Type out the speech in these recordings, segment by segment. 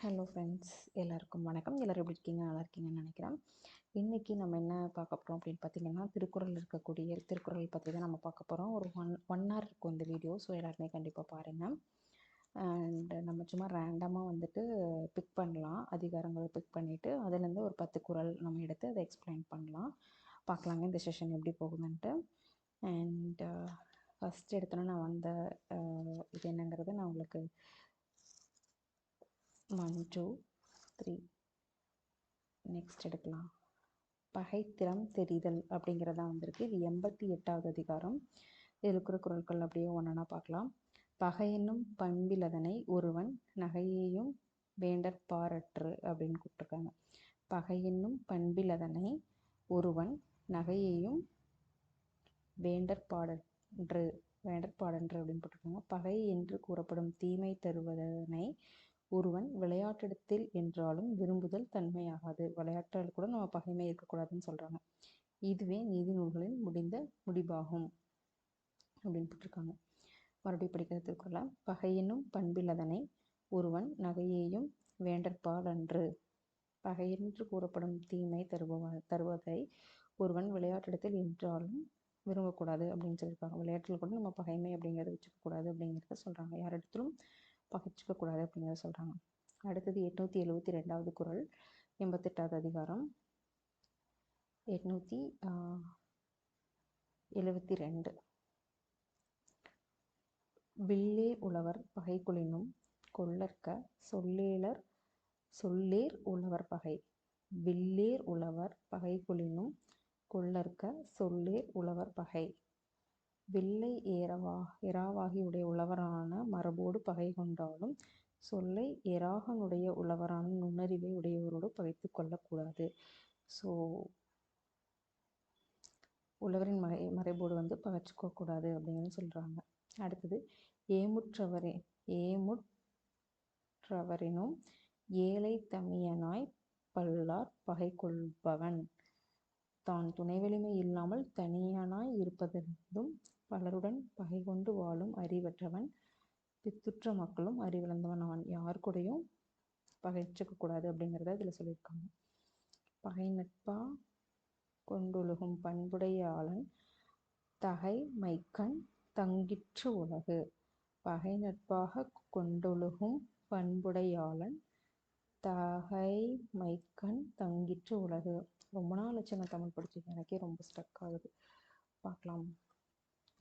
Hello friends, எல்லாருக்கும் வணக்கம். எல்லோரும் எப்படி இருக்கீங்க? நல்லா இருக்கீங்கன்னு நினைக்கிறேன். இன்றைக்கி நம்ம என்ன பார்க்க போகிறோம் அப்படின்னு பார்த்தீங்கன்னா, திருக்குறள் இருக்கக்கூடிய திருக்குறள் பற்றி தான் நம்ம பார்க்க போகிறோம். ஒரு ஒன் ஹவர் இருக்கும் இந்த வீடியோ. ஸோ எல்லாருமே கண்டிப்பாக பாருங்கள். அண்ட் நம்ம சும்மா ரேண்டமாக வந்துட்டு பிக் பண்ணலாம். அதிகாரங்களை பிக் பண்ணிவிட்டு அதுலேருந்து ஒரு 10 குறள் நம்ம எடுத்து அதை எக்ஸ்பிளைன் பண்ணலாம். பார்க்கலாங்க இந்த செஷன் எப்படி போகுதுன்ட்டு. அண்ட் ஃபஸ்ட் எடுத்தோன்னா நான் வந்த இது என்னங்கிறத நான் உங்களுக்கு 1 2 3 நெக்ஸ்ட் எடுக்கலாம். பகைத்திறம் தெரிதல் அப்படிங்கிறதா வந்திருக்கு. இது 88வது அதிகாரம். இதில் இருக்கிற குறள்கள் அப்படியே ஒன்றா பார்க்கலாம். பகையென்னும் பண்பிலதனை ஒருவன் நகையையும் வேண்டற்பாரற்று அப்படின்னு கூப்பிட்டுருக்காங்க. பகையென்னும் பண்பிலதனை ஒருவன் நகையையும் வேண்டற்பாடன்று அப்படின்னு போட்டிருக்காங்க. பகை என்று கூறப்படும் தீமை தருவதனை ஒருவன் விளையாட்டிடத்தில் என்றாலும் விரும்புதல் தன்மையாகாது. விளையாட்டில் கூட நம்ம பகைமை இருக்கக்கூடாதுன்னு சொல்கிறாங்க. இதுவே நீதி நூல்களின் முடிந்த முடிவாகும் அப்படின்னு போட்டிருக்காங்க. மறுபடியும் படிக்கிற திருக்குறளை பகையினும் பண்பிலதனை ஒருவன் நகையையும் வேண்டற்பாடன்று. பகையென்று கூறப்படும் தீமை தருவதை ஒருவன் விளையாட்டிடத்தில் என்றாலும் விரும்பக்கூடாது அப்படின்னு சொல்லியிருக்காங்க. விளையாட்டில் கூட நம்ம பகைமை அப்படிங்கிறத வச்சுக்கக்கூடாது அப்படிங்கிறத சொல்கிறாங்க. யாரிடத்திலும் பகைச்சிக்கக்கூடாது அப்படிங்கிறத சொல்கிறாங்க. அடுத்தது 872வது குறள், 88வது அதிகாரம், 872. வில்லே உழவர் பகைக்குளினும் கொள்ளற்க சொல்லேர் உழவர் பகை. வில்லேர் உழவர் பகைக்குளினும் கொள்ளற்க சொல்லேர் உழவர் பகை. வில்லை எராவாகி உடைய உழவரான மரபோடு பகை கொண்டாலும் சொல்லை எராகனுடைய உழவரான நுண்ணறிவை உடையவரோடு பகைத்து கொள்ளக்கூடாது. ஸோ உழவரின் மறைபோடு வந்து பகைச்சிக்கக்கூடாது அப்படின்னு சொல்கிறாங்க. அடுத்தது ஏமுற்றவரினும் ஏழை தமியனாய் பல்லார் பகை கொள்பவன். தான் துணை வலிமை இல்லாமல் தனியனாய் இருப்பதும் பலருடன் பகை கொண்டு வாழும் அறிவற்றவன் பித்துற்ற மக்களும் அறிவிழந்தவன் அவன். யார் கூடயும் பகைச்சிக்கக்கூடாது அப்படிங்கிறத இதில் சொல்லியிருக்காங்க. பகை நட்பா கொண்டொழுகும் பண்புடையாளன் தகை மைக்கண் தங்கிற்று உலகு. பகை நட்பாக கொண்டொழுகும் பண்புடையாளன் தகை மைக்கண் தங்கிற்று உலகு. ரொம்ப நாள் வச்சு நான் தமிழ் படிச்சிருக்கேன். எனக்கே ரொம்ப ஸ்டக் ஆகுது. பார்க்கலாம்.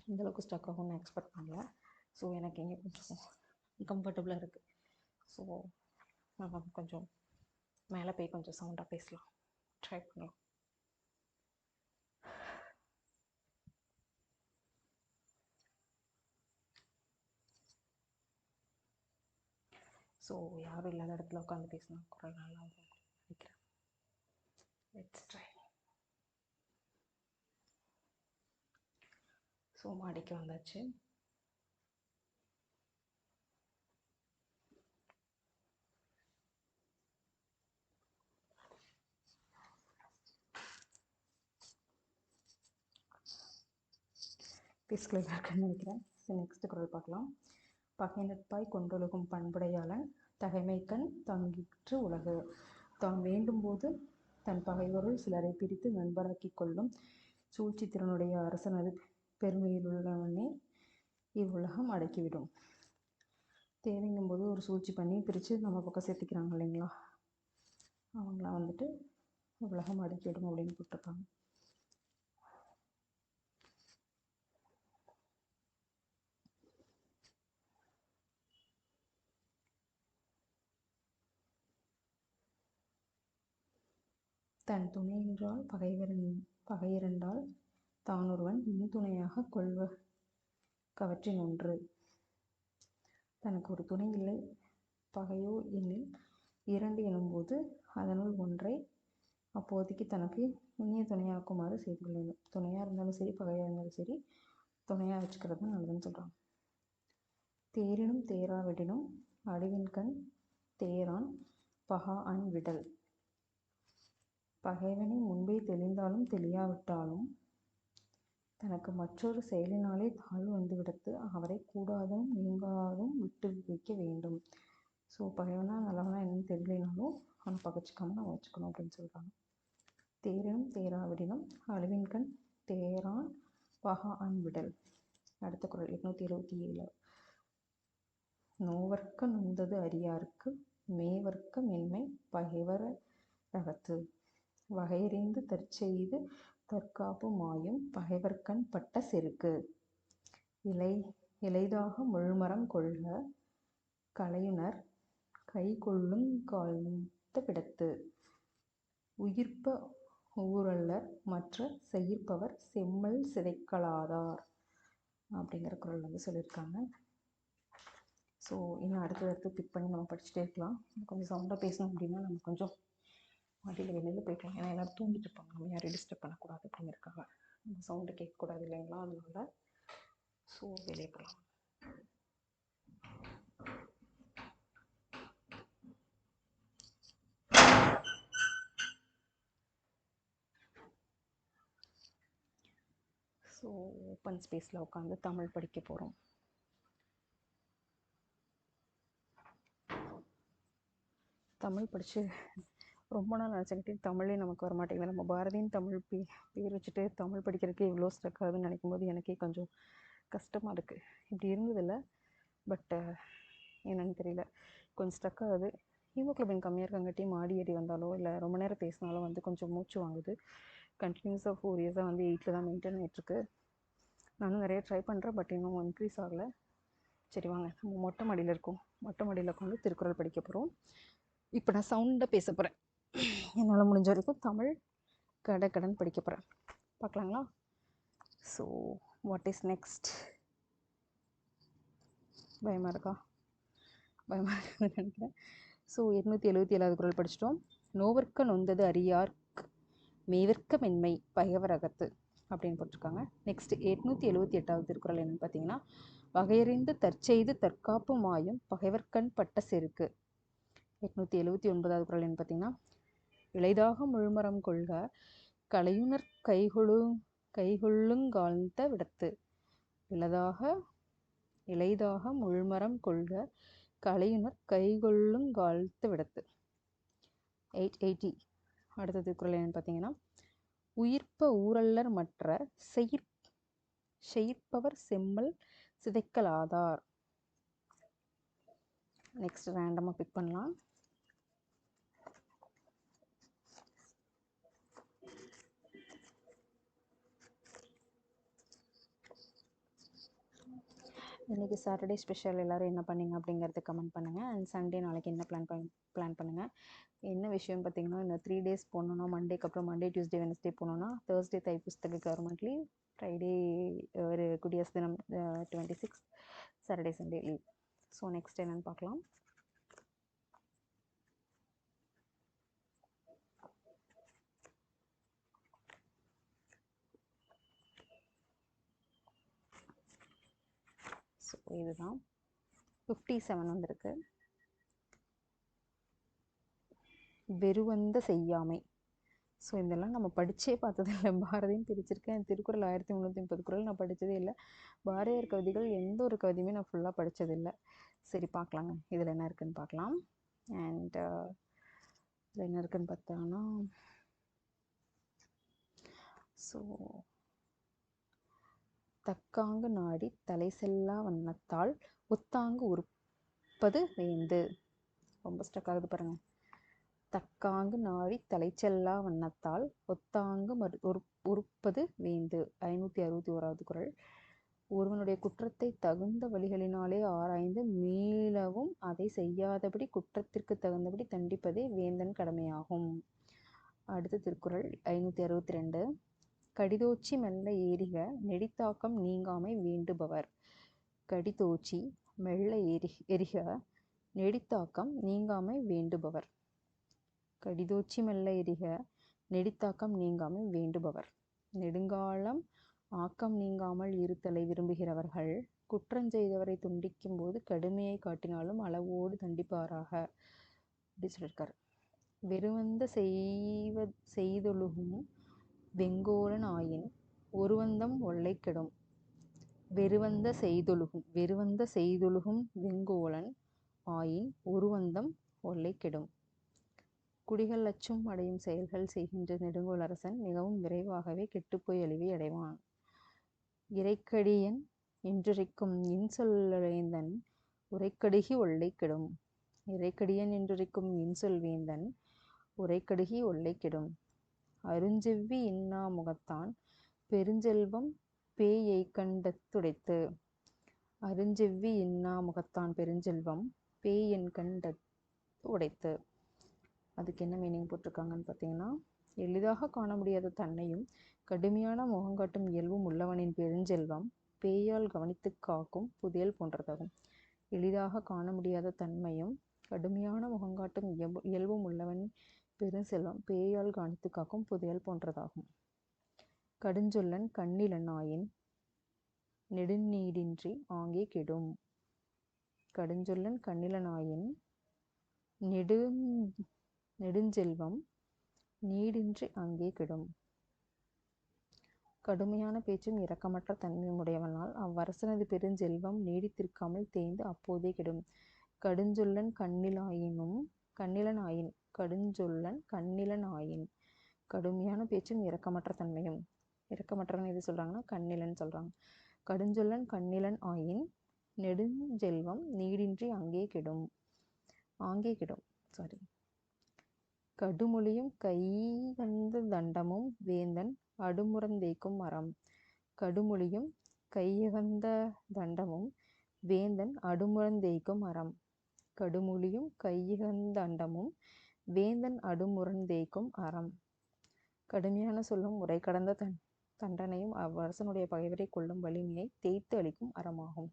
இந்தளவுக்கு ஸ்டக் ஆகும்னு நான் எக்ஸ்பெக்ட் பண்ணல. ஸோ எனக்கு எங்கே கொஞ்சம் கம்ஃபர்டபுளாக இருக்குது. ஸோ நம்ம கொஞ்சம் மேலே போய் கொஞ்சம் சவுண்டாக பேசலாம். ட்ரை பண்ணலாம். ஸோ யாரும் இல்லாத இடத்துல உட்காந்து பேசினா குரல் நல்லா இருக்கும் நினைக்கிறேன். Let's try. ஸோ மாடிக்கு வந்தாச்சு. பீஸ்கில் இருக்குன்னு நினைக்கிறேன். நெக்ஸ்ட் குரல் பார்க்கலாம். பகை நட்பாய் கொண்டொழுகும் பண்புடையாளன் தகைமைக்கண் தங்கிற்று உலகு. தான் வேண்டும் போது தன் பகைவருள் சிலரை பிரித்து நண்பராக்கி கொள்ளும் சூழ்ச்சி திறனுடைய அரசனது பெருமையிலுள்ளவனே இவ்வுலகம் அடக்கிவிடும். தேவைங்கும் போது ஒரு சூழ்ச்சி பண்ணி பிரித்து நம்ம பக்கம் சேர்த்துக்கிறாங்க இல்லைங்களா, அவங்களாம் வந்துட்டு உலகம் அடக்கிவிடும் அப்படின்னு போட்டிருக்காங்க. தன் துணை என்றால் பகையிரண்டால் தான் ஒருவன் மின் துணையாக கொள்வ கவற்றின் ஒன்று. தனக்கு ஒரு துணை இல்லை பகையோ எனில் 2 எனும்போது அதனுள் ஒன்றை அப்போதைக்கு தனக்கு இனிய துணையாக்குமாறு செய்து கொள்ளணும். துணையாக இருந்தாலும் சரி பகையாக இருந்தாலும் சரி துணையாக வச்சுக்கிறது தான் நல்லதுன்னு சொல்கிறாங்க. தேரினும் தேராவிடினும் அழிவின்கண் தேரான் பகா அன் விடல். பகைவனை முன்பே தெளிந்தாலும் தெளியாவிட்டாலும் தனக்கு மற்றொரு செயலினாலே தாழ்வு வந்துவிடத்து அவரை கூடாதும் நீங்காதும் விட்டு வைக்க வேண்டும். ஸோ பகைவனா நல்லவனா என்னன்னு தெரியலனாலும் அவனை பகைச்சிக்காம நம்ம வச்சுக்கணும் அப்படின்னு சொல்கிறாங்க. தேரினும் தேராவிடினும் அழிவின்கண் தேரான் பகா அன்விடல். அடுத்த குறள் 877. நோவர்க்க நொந்தது அறியார்க்கு மேவர்க்க மென்மை பகைவர ரகத்து. வகையறிந்து தற்செய்து தற்காப்பு மாயும் பகைவர்கண் பட்ட செருக்கு. இளைதாக முள்மரம் கொள்க கலையுணர் கைகொள்ளுங் காழ்ந்த விடத்து. உயிர்ப்ப ஊரல்லர் மற்ற செயிர்ப்பவர் செம்மல் சிதைக்கலாதார் அப்படிங்கிற குறள் வந்து சொல்லியிருக்காங்க. ஸோ இன்னும் அடுத்தடுத்து பிக் பண்ணி நம்ம படிச்சுட்டே இருக்கலாம். கொஞ்சம் சவுண்டாக பேசணும் அப்படின்னா நம்ம கொஞ்சம் மாடியில் வெளியில் போய்க்கலாம். ஏன்னா எல்லோரும் தூங்கிட்டு இருப்பாங்க, நம்ம யாரையும் டிஸ்டர்ப் பண்ணக்கூடாது அப்படிங்கிறக்காக. நம்ம சவுண்டு கேட்கக்கூடாது இல்லைங்களா, அதனால ஸோ வெளியே போகலாம். ஸோ ஓப்பன் ஸ்பேஸில் உட்காந்து தமிழ் படிக்க போகிறோம். தமிழ் படித்து ரொம்ப நாள் நினச்சிக்கிட்டு தமிழே நமக்கு வர மாட்டேங்குது. நம்ம பாரதியின் தமிழ் பேர் வச்சுட்டு தமிழ் படிக்கிறதுக்கு இவ்வளோ ஸ்ட்ரக் ஆகுதுன்னு நினைக்கும் போது எனக்கே கொஞ்சம் கஷ்டமாக இருக்குது. இப்படி இருந்ததில்லை, பட்டு என்னென்னு தெரியல, கொஞ்சம் ஸ்ட்ரக் ஆகுது. ஹீமோக்ளோபின் கம்மியாக இருக்கங்காட்டி மாடி ஏறி வந்தாலோ இல்லை ரொம்ப நேரம் பேசினாலும் வந்து கொஞ்சம் மூச்சு வாங்குது. கண்டினியூஸாக 4 இயர்ஸாக வந்து 8 தான் மெயின்டைன் ஆகிட்டுருக்கு. நானும் நிறைய ட்ரை பண்ணுறேன், பட் இன்னும் இன்க்ரீஸ் ஆகலை. சரி வாங்க, நம்ம மொட்டை மாடியில் இருக்கோம். மொட்டை மாடியில் உட்காந்து திருக்குறள் படிக்க போகிறோம். இப்போ நான் சவுண்டாக பேச போகிறேன். என்னால் முடிஞ்ச வரைக்கும் தமிழ் கடன் படிக்க போகிறேன். பார்க்கலாங்களா? So what is next? பயமாக இருக்குதுன்னு நினைக்கிறேன். ஸோ 877வது குறள் படிச்சிட்டோம். நோவர்க்க நொந்தது அறியார்க் மேவர்க்க மென்மை பகைவரகத்து அப்படின்னு போட்டிருக்காங்க. நெக்ஸ்ட் 878வது திருக்குறள் என்னன்னு பார்த்தீங்கன்னா, வகையறிந்து தற்செய்து தற்காப்பு மாயும் பகைவர்கண் பட்ட செருக்கு. 879வது குறள் என்ன பார்த்தீங்கன்னா, இளைதாக முள்மரம் கொள்க கலையுணர் கைகொள்ளுங்காழ்ந்த விடத்து. இளைதாக முள்மரம் கொள்க கலையுணர் கைகொள்ளுங்காழ்த்த விடத்து. 880 அடுத்த திருக்குறள் என்னன்னு பார்த்தீங்கன்னா, உயிர்ப்ப ஊரல்லர் மற்ற செயிர்ப்பவர் செம்மல் சிதைக்கலாதார். நெக்ஸ்ட் ரேண்டமாக பிக் பண்ணலாம். இன்றைக்கி சாட்டர்டே ஸ்பெஷல் எல்லோரும் என்ன பண்ணிங்க அப்படிங்கிறத கமெண்ட் பண்ணுங்கள். அண்ட் சண்டே நாளைக்கு என்ன பிளான் பண்ணுங்கள். என்ன விஷயம் பார்த்தீங்கன்னா, இந்த 3 டேஸ் போகணுன்னா, மண்டேக்கு அப்புறம் மண்டே டியூஸ்டே வெனஸ்டே போகணுன்னா, தேர்ஸ்டே தைப்பூசத்துக்கு கவர்மெண்ட் லீவ், ஃப்ரைடே ஒரு குடியரசு தினம் 26, Saturday Sunday leave. So next என்னென்னு பார்க்கலாம். ஸோ இதுதான் 57 வந்திருக்கு. வெறுவந்த செய்யாமை. ஸோ இதெல்லாம் நம்ம படித்தே பார்த்ததில்லை. பாரதியும் பிரிச்சிருக்கேன். திருக்குறள் 1330 குறள் நான் படித்ததே இல்லை. பாரதியார் கவிதைகள் எந்த ஒரு கவிதையுமே நான் ஃபுல்லாக படித்ததில்லை. சரி பார்க்கலாங்க, இதில் என்ன இருக்குதுன்னு பார்க்கலாம். அண்ட் இதில் என்ன இருக்குதுன்னு பார்த்தாங்கன்னா, ஸோ தக்காங்கு நாடி தலை செல்லா வண்ணத்தால் ஒத்தாங்கு உறுப்பது வேந்து. ரொம்ப ஸ்டக் ஆகுது பாருங்கள். தக்காங்கு நாடி தலை செல்லா வண்ணத்தால் ஒத்தாங்கு உறுப்பது வேந்து. 561வது குறள். ஒருவனுடைய குற்றத்தை தகுந்த வழிகளினாலே ஆராய்ந்து மீளவும் அதை செய்யாதபடி குற்றத்திற்கு தகுந்தபடி தண்டிப்பதே வேந்தன் கடமையாகும். அடுத்த திருக்குறள் 562. கடிதோச்சி மெல்ல ஏறிக நெடித்தாக்கம் நீங்காமை வேண்டுபவர். கடிதோச்சி மெல்ல எரிக நெடித்தாக்கம் நீங்காமை வேண்டுபவர். கடிதோச்சி மெல்ல எரிக நெடித்தாக்கம் நீங்காமை வேண்டுபவர். நெடுங்காலம் ஆக்கம் நீங்காமல் இருத்தலை விரும்புகிறவர்கள் குற்றஞ்செய்தவரை துண்டிக்கும் போது கடுமையை காட்டினாலும் அளவோடு தண்டிப்பாராக அப்படி சொல்லியிருக்காரு. வெறுவந்த செய்தொழுகும் வெங்கோலன் ஆயின் ஒருவந்தம் ஒல்லை கெடும். வெறுவந்த செய்தொழுகும் வெங்கோலன் ஆயின் உருவந்தம் ஒல்லை கெடும். குடிகள் அச்சும் அடையும் செயல்கள் செய்கின்ற நெடுங்கோளரசன் மிகவும் விரைவாகவே கெட்டுப்போய் அழிவை அடைவான். இறைக்கடியன் என்றுரைக்கும் இன்சொல் வேந்தன் உரைக்கடுகி ஒல்லை கெடும். இறைக்கடியன் என்றுரைக்கும் இன்சொல் வேந்தன் உரைக்கடுகி ஒல்லை கெடும். அருஞ்செவ்வி இன்னா முகத்தான் பெருஞ்செல்வம் பேயெய்கண்டத்துடைத்து. அருஞ்செவ்வி இன்னா முகத்தான் பெருஞ்செல்வம் பேயென்கண்டத்து உடைத்து. அதுக்கு என்ன மீனிங் போட்டிருக்காங்கன்னு பார்த்தீங்கன்னா, எளிதாக காண முடியாத தன்னையும் கடுமையான முகங்காட்டும் இயல்பும் உள்ளவனின் பெருஞ்செல்வம் பேயால் கவனித்து காக்கும் புதையல் போன்றதாகும். எளிதாக காண முடியாத தன்மையும் கடுமையான முகங்காட்டும் இயல்பும் உள்ளவன் பெருஞ்செல்வம் பேயால் கவனித்து காக்கும் புதையல் போன்றதாகும். கடுஞ்சொல்லன் கண்ணிலன் ஆயின் நெடுநீடின்றி ஆங்கே கெடும். கடுஞ்சொல்லன் கண்ணிலன் ஆயின் நெடுஞ்செல்வம் நீடின்றி அங்கே கெடும். கடுமையான பேச்சும் இரக்கமற்ற தன்மையும் உடையவனால் அவ்வரசனது பெருஞ்செல்வம் நீடித்திருக்காமல் தேய்ந்து அப்போதே கெடும். கடுஞ்சொல்லன் கண்ணிலன் ஆயின் கடுஞ்சொல்லன் கண்ணிலன் ஆயின் கடுமையான பேச்சும் இரக்கமற்ற தன்மையும். இரக்கமற்றவன் எது சொல்றாங்கன்னா கண்ணிலன் சொல்றாங்க. கடுஞ்சொல்லன் கண்ணிலன் ஆயின் நெடுஞ்செல்வம் நீடின்றி அங்கே கெடும். கடுமொழியும் கைகந்த தண்டமும் வேந்தன் அடுமுறந்தேய்க்கும் அறம். கடுமொழியும் கையகந்த தண்டமும் வேந்தன் அடுமுறந்தேய்க்கும் அறம். கடுமொழியும் கையகந்தண்டமும் வேந்தன் அடுமுறந்தேய்க்கும் அறம். கடுமையான சொல்லும் உரை கடந்த தண்டனையும் அவ்வரசனுடைய பகைவரை கொள்ளும் வலிமையை தேய்த்து அளிக்கும் அறமாகும்.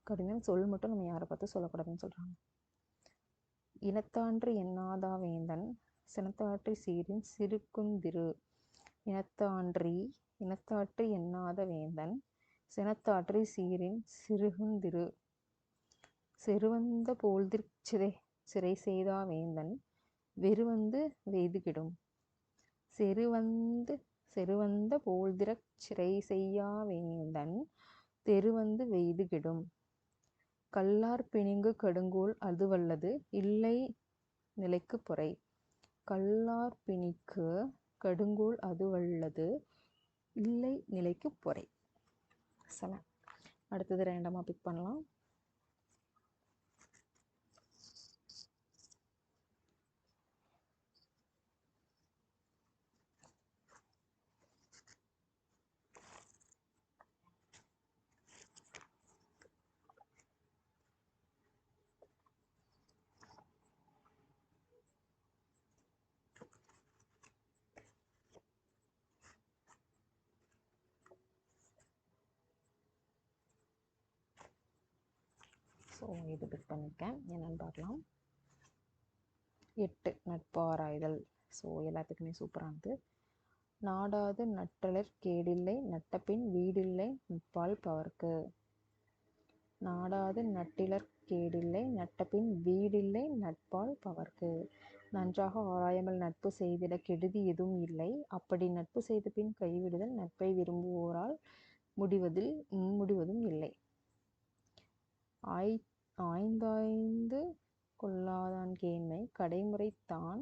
கடுமையான சொல் மட்டும் நம்ம யாரை பார்த்து சொல்லக்கூடாதுன்னு சொல்றாங்க. இனத்தான்று எண்ணாதா வேந்தன் சினத்தாற்றி சீரின் சிறுகுந்திரு. இனத்தாற்றி எண்ணாத வேந்தன் சினத்தாற்றி சீரின் சிறுகுந்திரு. செருவந்த போழ்திற் சிறை செய்தா வேந்தன் வெறுவந்து வெய்து கெடும். செருவந்த போழ்திறச் சிறை செய்யா வேந்தன் தெருவந்து வெய்து கெடும். கல்லார் பிணிங்கு கடுங்கோல் அதுவல்லது இல்லை நிலைக்கு பொறை. கல்லார் பிணிக்கு கடுங்கோல் அதுவல்லது இல்லை நிலைக்கு பொறை. அடுத்தது ரேண்டமாக பிக் பண்ணலாம். இது பிக் பண்ணியிருக்கேன், என்னன்னு பார்க்கலாம். 8 நட்பாராய்தல். எல்லாத்துக்குமே சூப்பரானது. நாடாது நட்டலர் கேடில்லை நட்டபின் வீடில்லை நட்பால் பவர்க்கு. நாடாது நட்டிலர் கேடில்லை நட்டபின் வீடில்லை நட்பால் பவர்க்கு. நன்றாக ஆராயாமல் நட்பு செய்திட கெடுதி எதுவும் இல்லை. அப்படி நட்பு செய்த பின் கைவிடுதல் நட்பை விரும்புவோரால் முடிவதும் இல்லை. ஆய்ந்தாய்ந்து கொள்ளாதான் கேண்மை கடைமுறை தான்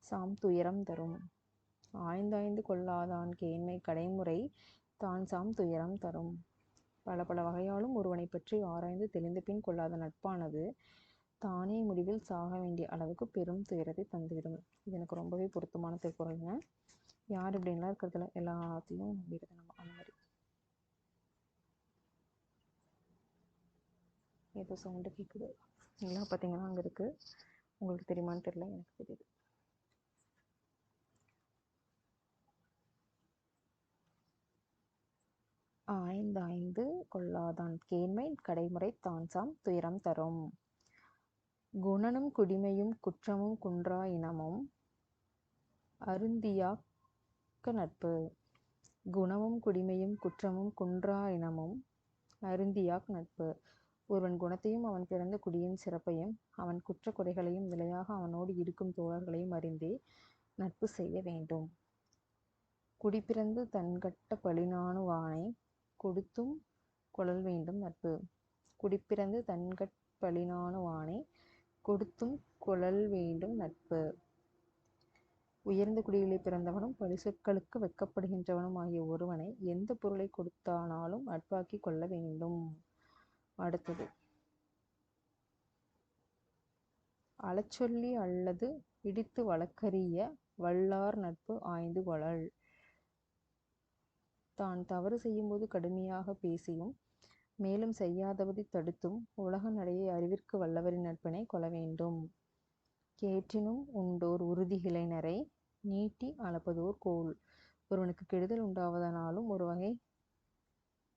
சாம் துயரம் தரும். ஆய்ந்தாய்ந்து கொள்ளாதான் கேண்மை கடைமுறை தான் சாம் துயரம் தரும். பல பல வகையாலும் ஒருவனை பற்றி ஆராய்ந்து தெளிந்த பின் கொள்ளாத நட்பானது தானே முடிவில் சாக வேண்டிய அளவுக்கு பெரும் துயரத்தை தந்துவிடும். இது எனக்கு ரொம்பவே பொருத்தமான திருக்குறளுங்க. யார் இப்படின்லாம் இருக்கிறதுல எல்லாத்தையும் நம்பிடுது நம்ம. அந்த மாதிரி ஏதோ சவுண்டு கேட்குது. எல்லாம் பார்த்தீங்கன்னா அங்கே இருக்குது. உங்களுக்கு தெரியுமான்னு தெரியல, எனக்கு தெரியுது. ஆய்ந்தாய்ந்து கொள்ளாதான் கேண்மை கடைமுறை தான் சாம் துயரம் தரும். குணனும் குடிமையும் குற்றமும் குன்றா இனமும் அருந்தியாக்க நட்பு. குணமும் குடிமையும் குற்றமும் குன்றா இனமும் அருந்தியாக் நட்பு. ஒருவன் குணத்தையும் அவன் பிறந்த குடியின் சிறப்பையும் அவன் குற்ற குறைகளையும் நிலையாக அவனோடு இருக்கும் தோழர்களையும் அறிந்தே நட்பு செய்ய வேண்டும். குடிப்பிறந்து தன்கட்ட பழிநாணுவானை கொடுத்தும் கொளல் வேண்டும் நட்பு. குடிப்பிறந்து தன்கட் பழிநாணுவானை கொடுத்தும் கொளல் வேண்டும் நட்பு. உயர்ந்த குடியிலே பிறந்தவனும் பழிசொற்களுக்கு வெட்கப்படுகின்றவனும் ஆகிய ஒருவனை எந்த பொருளை கொடுத்தானாலும் நட்பாக்கி கொள்ள வேண்டும். அடுத்தது, அலச்சொல்லி அல்லது இடித்து வழக்கறிய வல்லார் நட்பு ஆய்ந்து கொளல். தான் தவறு செய்யும்போது கடுமையாக பேசியும் மேலும் செய்யாதவதை தடுத்தும் உலக நடையை அறிவிற்கு வல்லவரின் நட்பினை கொள்ள வேண்டும். கேற்றினும் உண்டோர் உறுதிகிளைஞரை நீட்டி அளப்பதோர் கோல். ஒருவனுக்கு கெடுதல் உண்டாவதனாலும் ஒரு வகை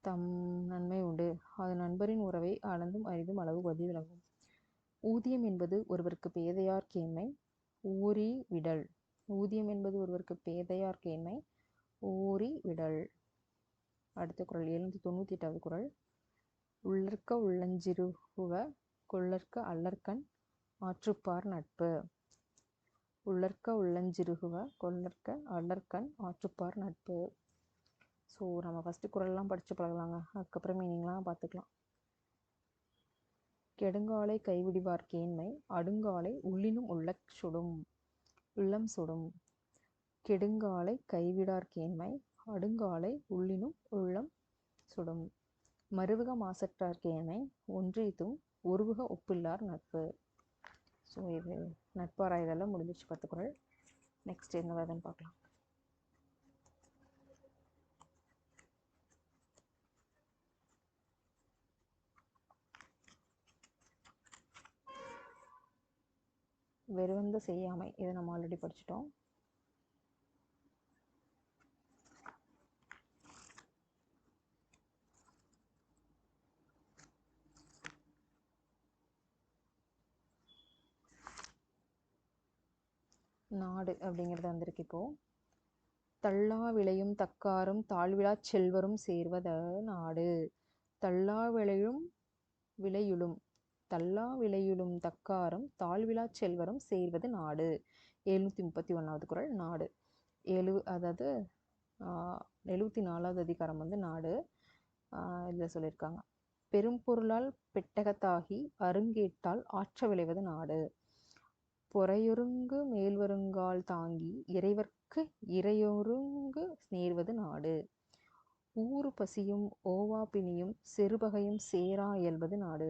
தம் நன்மை உண்டு. அது நண்பரின் உறவை அளந்தும் அரிதும் அளவு பதி விளங்கும். ஊதியம் என்பது ஒருவருக்கு பேதையார் கேண்மை ஊறி விடல். ஊதியம் என்பது ஒருவருக்கு பேதையார் கேண்மை ஊறி விடல். அடுத்த குறள் 798வது குறள். உள்ளற்க உள்ளஞ்சிறுகுவ கொள்ளற்க அல்லற்கண் ஆற்றுப்பார் நட்பு. உள்ளற்க உள்ளஞ்சிறுகுவ கொள்ளற்க அல்லற்கண் ஆற்றுப்பார் நட்பு. ஸோ நம்ம ஃபஸ்ட்டு குறள்லாம் படித்து பழகலாங்க, அதுக்கப்புறம் மீனிங்லாம் பார்த்துக்கலாம். கெடுங்காலை கைவிடிவார் கேண்மை அடுங்காலை உள்ளினும் உள்ளம் சுடும். கெடுங்காலை கைவிடார் கேண்மை அடுங்காலை உள்ளினும் உள்ளம் சுடும். மறுவுக மாசற்றார் கேண்மை ஒன்றியத்தும் ஒருவுக ஒப்பில்லார் நட்பு. ஸோ இது நட்பாராய்தெல்லாம் முடிஞ்சிச்சு 10 குறள். நெக்ஸ்ட் என்ன வருதுன்னு பார்க்கலாம். வெறுவந்த செய்யாமை, இதை நம்ம ஆல்ரெடி படிச்சிட்டோம். நாடு அப்படிங்கிறது வந்திருக்கு. இப்போ தள்ளா விளையும் தக்காரும் தாழ்விழாச் செல்வரும் சேர்வத நாடு. தள்ளா விளையுளும் தக்காரும் தாழ்விழாச் செல்வரும் சேர்வது நாடு. 731வது குறள் நாடு. அதாவது 74வது அதிகாரம் வந்து நாடு. இதில் சொல்லியிருக்காங்க, பெரும் பொருளால் பெட்டகத்தாகி அருங்கேட்டால் ஆற்ற விளைவது நாடு. பொறையொருங்கு மேல்வருங்கால் தாங்கி இறைவர்க்கு இறையொருங்கு நேர்வது நாடு. ஊறு பசியும் ஓவா பிணியும் செருபகையும் சேரா இயல்வது நாடு.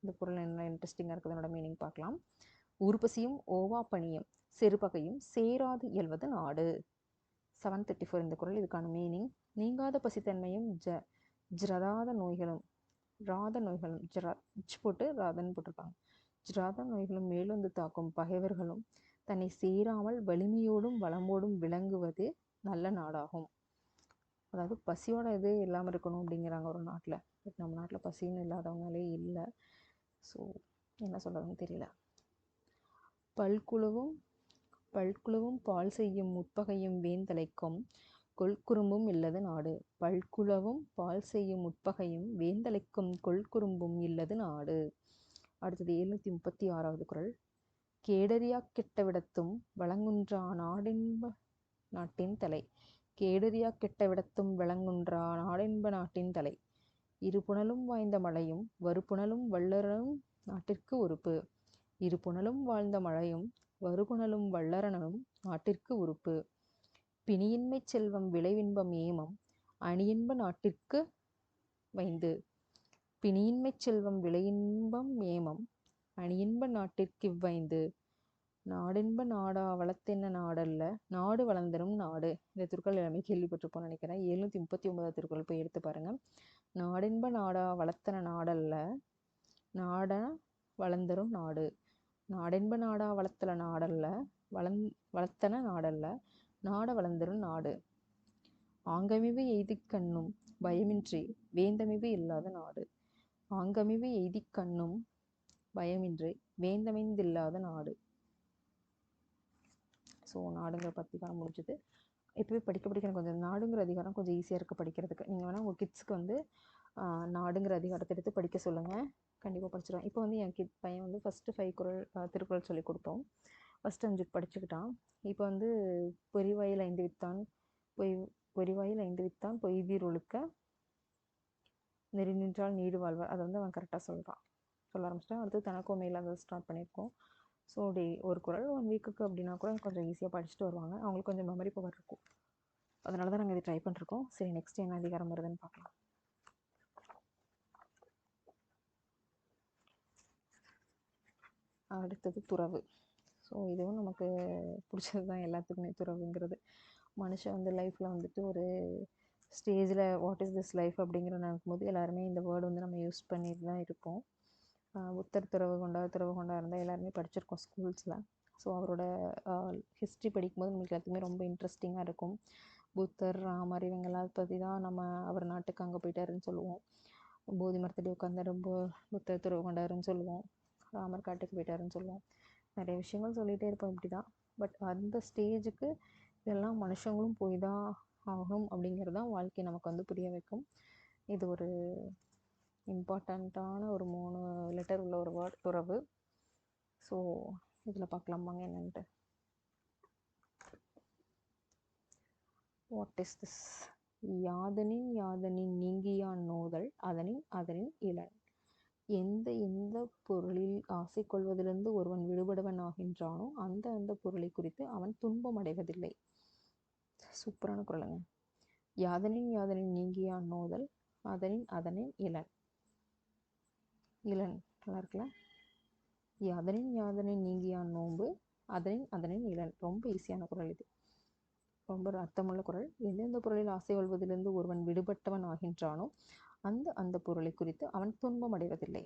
இந்த பொருள் என்ன இன்ட்ரெஸ்டிங்காக இருக்குது, என்னோட மீனிங் பார்க்கலாம். ஊறு பசியும் ஓவா பணியும் செருபகையும் சேராது இயல்வது நாடு. 734 இந்த குறள். இதுக்கான மீனிங், நீங்காத பசித்தன்மையும் ஜராத நோய்களும் போட்டு ராதன் போட்டிருக்காங்க. ஜராத நோய்களும் மேலொந்து தாக்கும் பகைவர்களும் தன்னை சேராமல் வலிமையோடும் வளமோடும் விளங்குவது நல்ல நாடாகும். அதாவது பசியோட இது இல்லாமல் இருக்கணும் அப்படிங்கிறாங்க ஒரு நாட்டில். பட் நம்ம நாட்டில் பசின்னு இல்லாதவங்களே இல்லை. ஸோ என்ன சொல்கிறதுன்னு தெரியல. பல்குழுவும் பால் செய்யும் முற்பகையும் வேந்தலைக்கும் கொள்குறும்பும் இல்லது நாடு. பல்குழவும் பால் செய்யும் முற்பகையும் வேந்தலைக்கும் கொள்குறும்பும் இல்லது நாடு. அடுத்தது 736வது குறள். கேடரியா கெட்டவிடத்தும் வளங்குன்றா நாடென்ப நாட்டின் தலை. கேடரியா கெட்டவிடத்தும் வளங்குன்றா நாடென்ப நாட்டின் தலை. இருபுணலும் வாய்ந்த மழையும் வருபுணலும் வல்லரனும் நாட்டிற்கு உறுப்பு. இருபுணலும் வாழ்ந்த மழையும் வருபுணலும் வல்லரனும் நாட்டிற்கு உறுப்பு. பிணியின்மை செல்வம் விளைவின்பம் ஏமம் அணியின்ப நாட்டிற்கு வைந்து. பிணியின்மை செல்வம் விளையின்பம் ஏமம் அணியின்ப நாட்டிற்கு இவ்வைந்து. நாடென்ப நாடா வளத்தென்ன நாடல்ல நாடு வளர்ந்தரும் நாடு. இந்த திருக்குறள் எல்லாமே கேள்விப்பட்டிருப்போம்னு நினைக்கிறேன். 739வது திருக்குறள் போய் எடுத்து பாருங்க. நாடென்ப நாடா வளர்த்தன நாடல்ல நாட வளர்ந்தரும் நாடு. நாடென்ப நாடா வளர்த்தல நாடல்ல வளர்த்தன நாடல்ல நாட வளர்ந்தரும் நாடு. ஆங்கமிவு எய்திக் கண்ணும் பயமின்றி வேந்தமிவு இல்லாத நாடு. ஆங்கமிவு எய்திக் கண்ணும் பயமின்றி வேந்தமைந்தில்லாத நாடு. ஸோ நாடுங்கிற அதிகாரம் முடிஞ்சது. இப்போவே படிக்க கொஞ்சம் நாடுங்கிற அதிகாரம் கொஞ்சம் ஈஸியாக இருக்குது படிக்கிறதுக்கு. நீங்கள் வேணால் உங்கள் கிட்ஸுக்கு வந்து நாடுங்கிற அதிகாரத்தை எடுத்து படிக்க சொல்லுங்கள், கண்டிப்பாக படிச்சிடுவான். இப்போ வந்து என் பையன் வந்து ஃபஸ்ட்டு 5 திருக்குறள் சொல்லி கொடுத்தோம். ஃபஸ்ட்டு 5 படிச்சுக்கிட்டான். இப்போ வந்து பொறிவாயில் 5 வித்தான் பொய்தீர் ஒழுக்க நெறி நின்றால் நீடு வாழ்வார், அதை வந்து அவன் கரெக்டாக சொல்கிறான். சொல்ல ஆரம்பிச்சிட்டேன். அடுத்து தனக்கும் மேலாக ஸ்டார்ட் பண்ணியிருக்கோம். ஸோ ஒரு குறள் 1 வீக்குக்கு அப்படின்னா கூட கொஞ்சம் ஈஸியாக படிச்சுட்டு வருவாங்க. அவங்களுக்கு கொஞ்சம் மெமரி பவர் இருக்கும். அதனால தான் நாங்கள் இதை ட்ரை பண்ணிருக்கோம். சரி, நெக்ஸ்ட் என்ன அதிகாரம் வருதுன்னு பார்க்கலாம். அடுத்தது துறவு. ஸோ இதுவும் நமக்கு பிடிச்சது தான் எல்லாத்துக்குமே, துறவுங்கிறது. மனுஷன் வந்து லைஃப்பில் வந்துட்டு ஒரு ஸ்டேஜில் வாட் இஸ் திஸ் லைஃப் அப்படிங்கிற நினைக்கும்போது எல்லாருமே இந்த வேர்டு வந்து நம்ம யூஸ் பண்ணிட்டு தான் இருப்போம். புத்தர் துறவு கொண்டா இருந்தால் எல்லாருமே படிச்சிருக்கோம் ஸ்கூல்ஸில். ஸோ அவரோட ஹிஸ்ட்ரி படிக்கும்போது நமக்கு எல்லாத்துக்குமே ரொம்ப இன்ட்ரெஸ்டிங்காக இருக்கும். புத்தர், ராமர் இவங்கெல்லாம் பற்றி தான் நம்ம அவர் நாட்டுக்கு அங்கே போயிட்டாருன்னு சொல்லுவோம். போதி மரத்தடி உட்காந்தாரு புத்தர் துறவு கொண்டாருன்னு சொல்லுவோம். ராமர் காட்டுக்கு போயிட்டாருன்னு சொல்லுவோம். நிறைய விஷயங்கள் சொல்லிகிட்டே இருப்போம் இப்படி தான். பட் அந்த ஸ்டேஜுக்கு இதெல்லாம் மனுஷங்களும் போய் தான் ஆகும் அப்படிங்கிறது தான் வாழ்க்கை நமக்கு வந்து புரிய வைக்கும். இது ஒரு இம்பார்ட்டண்ட்டான ஒரு 3 லெட்டர் உள்ள ஒரு வேர்ட், துறவு. ஸோ இதில் பார்க்கலாம் வாங்க என்னன்ட்டு. What is this? யாதனின் நீங்கியான் நோதல் அதனின் இலன். எந்த பொருளில் ஆசை கொள்வதிலிருந்து ஒருவன் விடுபடுவன் ஆகின்றானோ அந்த பொருளை குறித்து அவன் துன்பம் அடைவதில்லை. சூப்பரான குறளுங்க. யாதனின் நீங்கியான் நோதல் அதனின் இலன். நல்லா இருக்குல்ல? யாதனின் நீங்கியான் நோன்பு அதனின் இலன். ரொம்ப ஈஸியான குறள் இது, ரொம்ப அர்த்தமுள்ள குறள். எந்தெந்த பொருளில் ஆசை கொள்வதிலிருந்து ஒருவன் விடுபட்டவன் ஆகின்றானோ அந்த பொருளை குறித்து அவன் துன்பம் அடைவதில்லை.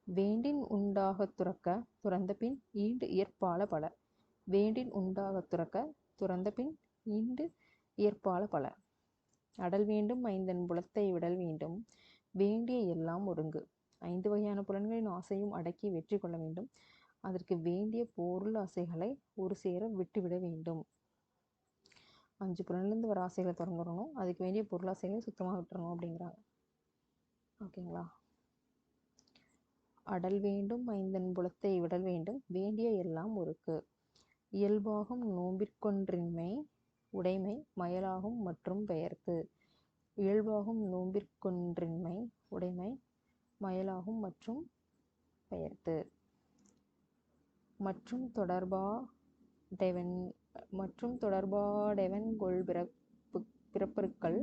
வேண்டின் உண்டாகத் துறந்த பின் ஈண்டு இயற்பால பல. வேண்டின் உண்டாகத் துறந்த பின் ஈண்டு இயற்பால பல. அடல் வேண்டும் ஐந்தன் புலத்தை விடல் வேண்டும் வேண்டிய எல்லாம் ஒருங்கு. 5 வகையான புலன்களின் ஆசையும் அடக்கி வெற்றி கொள்ள வேண்டும். அதற்கு வேண்டிய பொருள் ஆசைகளை ஒரு சேர விட்டுவிட வேண்டும். 5 புலன்லேருந்து வர ஆசைகளை திறந்துடணும், அதுக்கு வேண்டிய பொருளாசைகளை சுத்தமாக விட்டுறணும் அப்படிங்கிறாங்க. ஓகேங்களா? அடல் வேண்டும் ஐந்தன் புலத்தை விடல் வேண்டும் வேண்டிய எல்லாம் ஒருக்கு. இயல்பாகும் நோம்பிற்கொன்றின்மை உடைமை மயலாகும் மற்றும் பெயர்த்து. இயல்பாகும் நோம்பிற்கொன்றின்மை உடைமை மயலாகும் மற்றும் பெயர்த்து. மற்றும் தொடர்பாடெவன் கொள் பிறப்பருக்கள்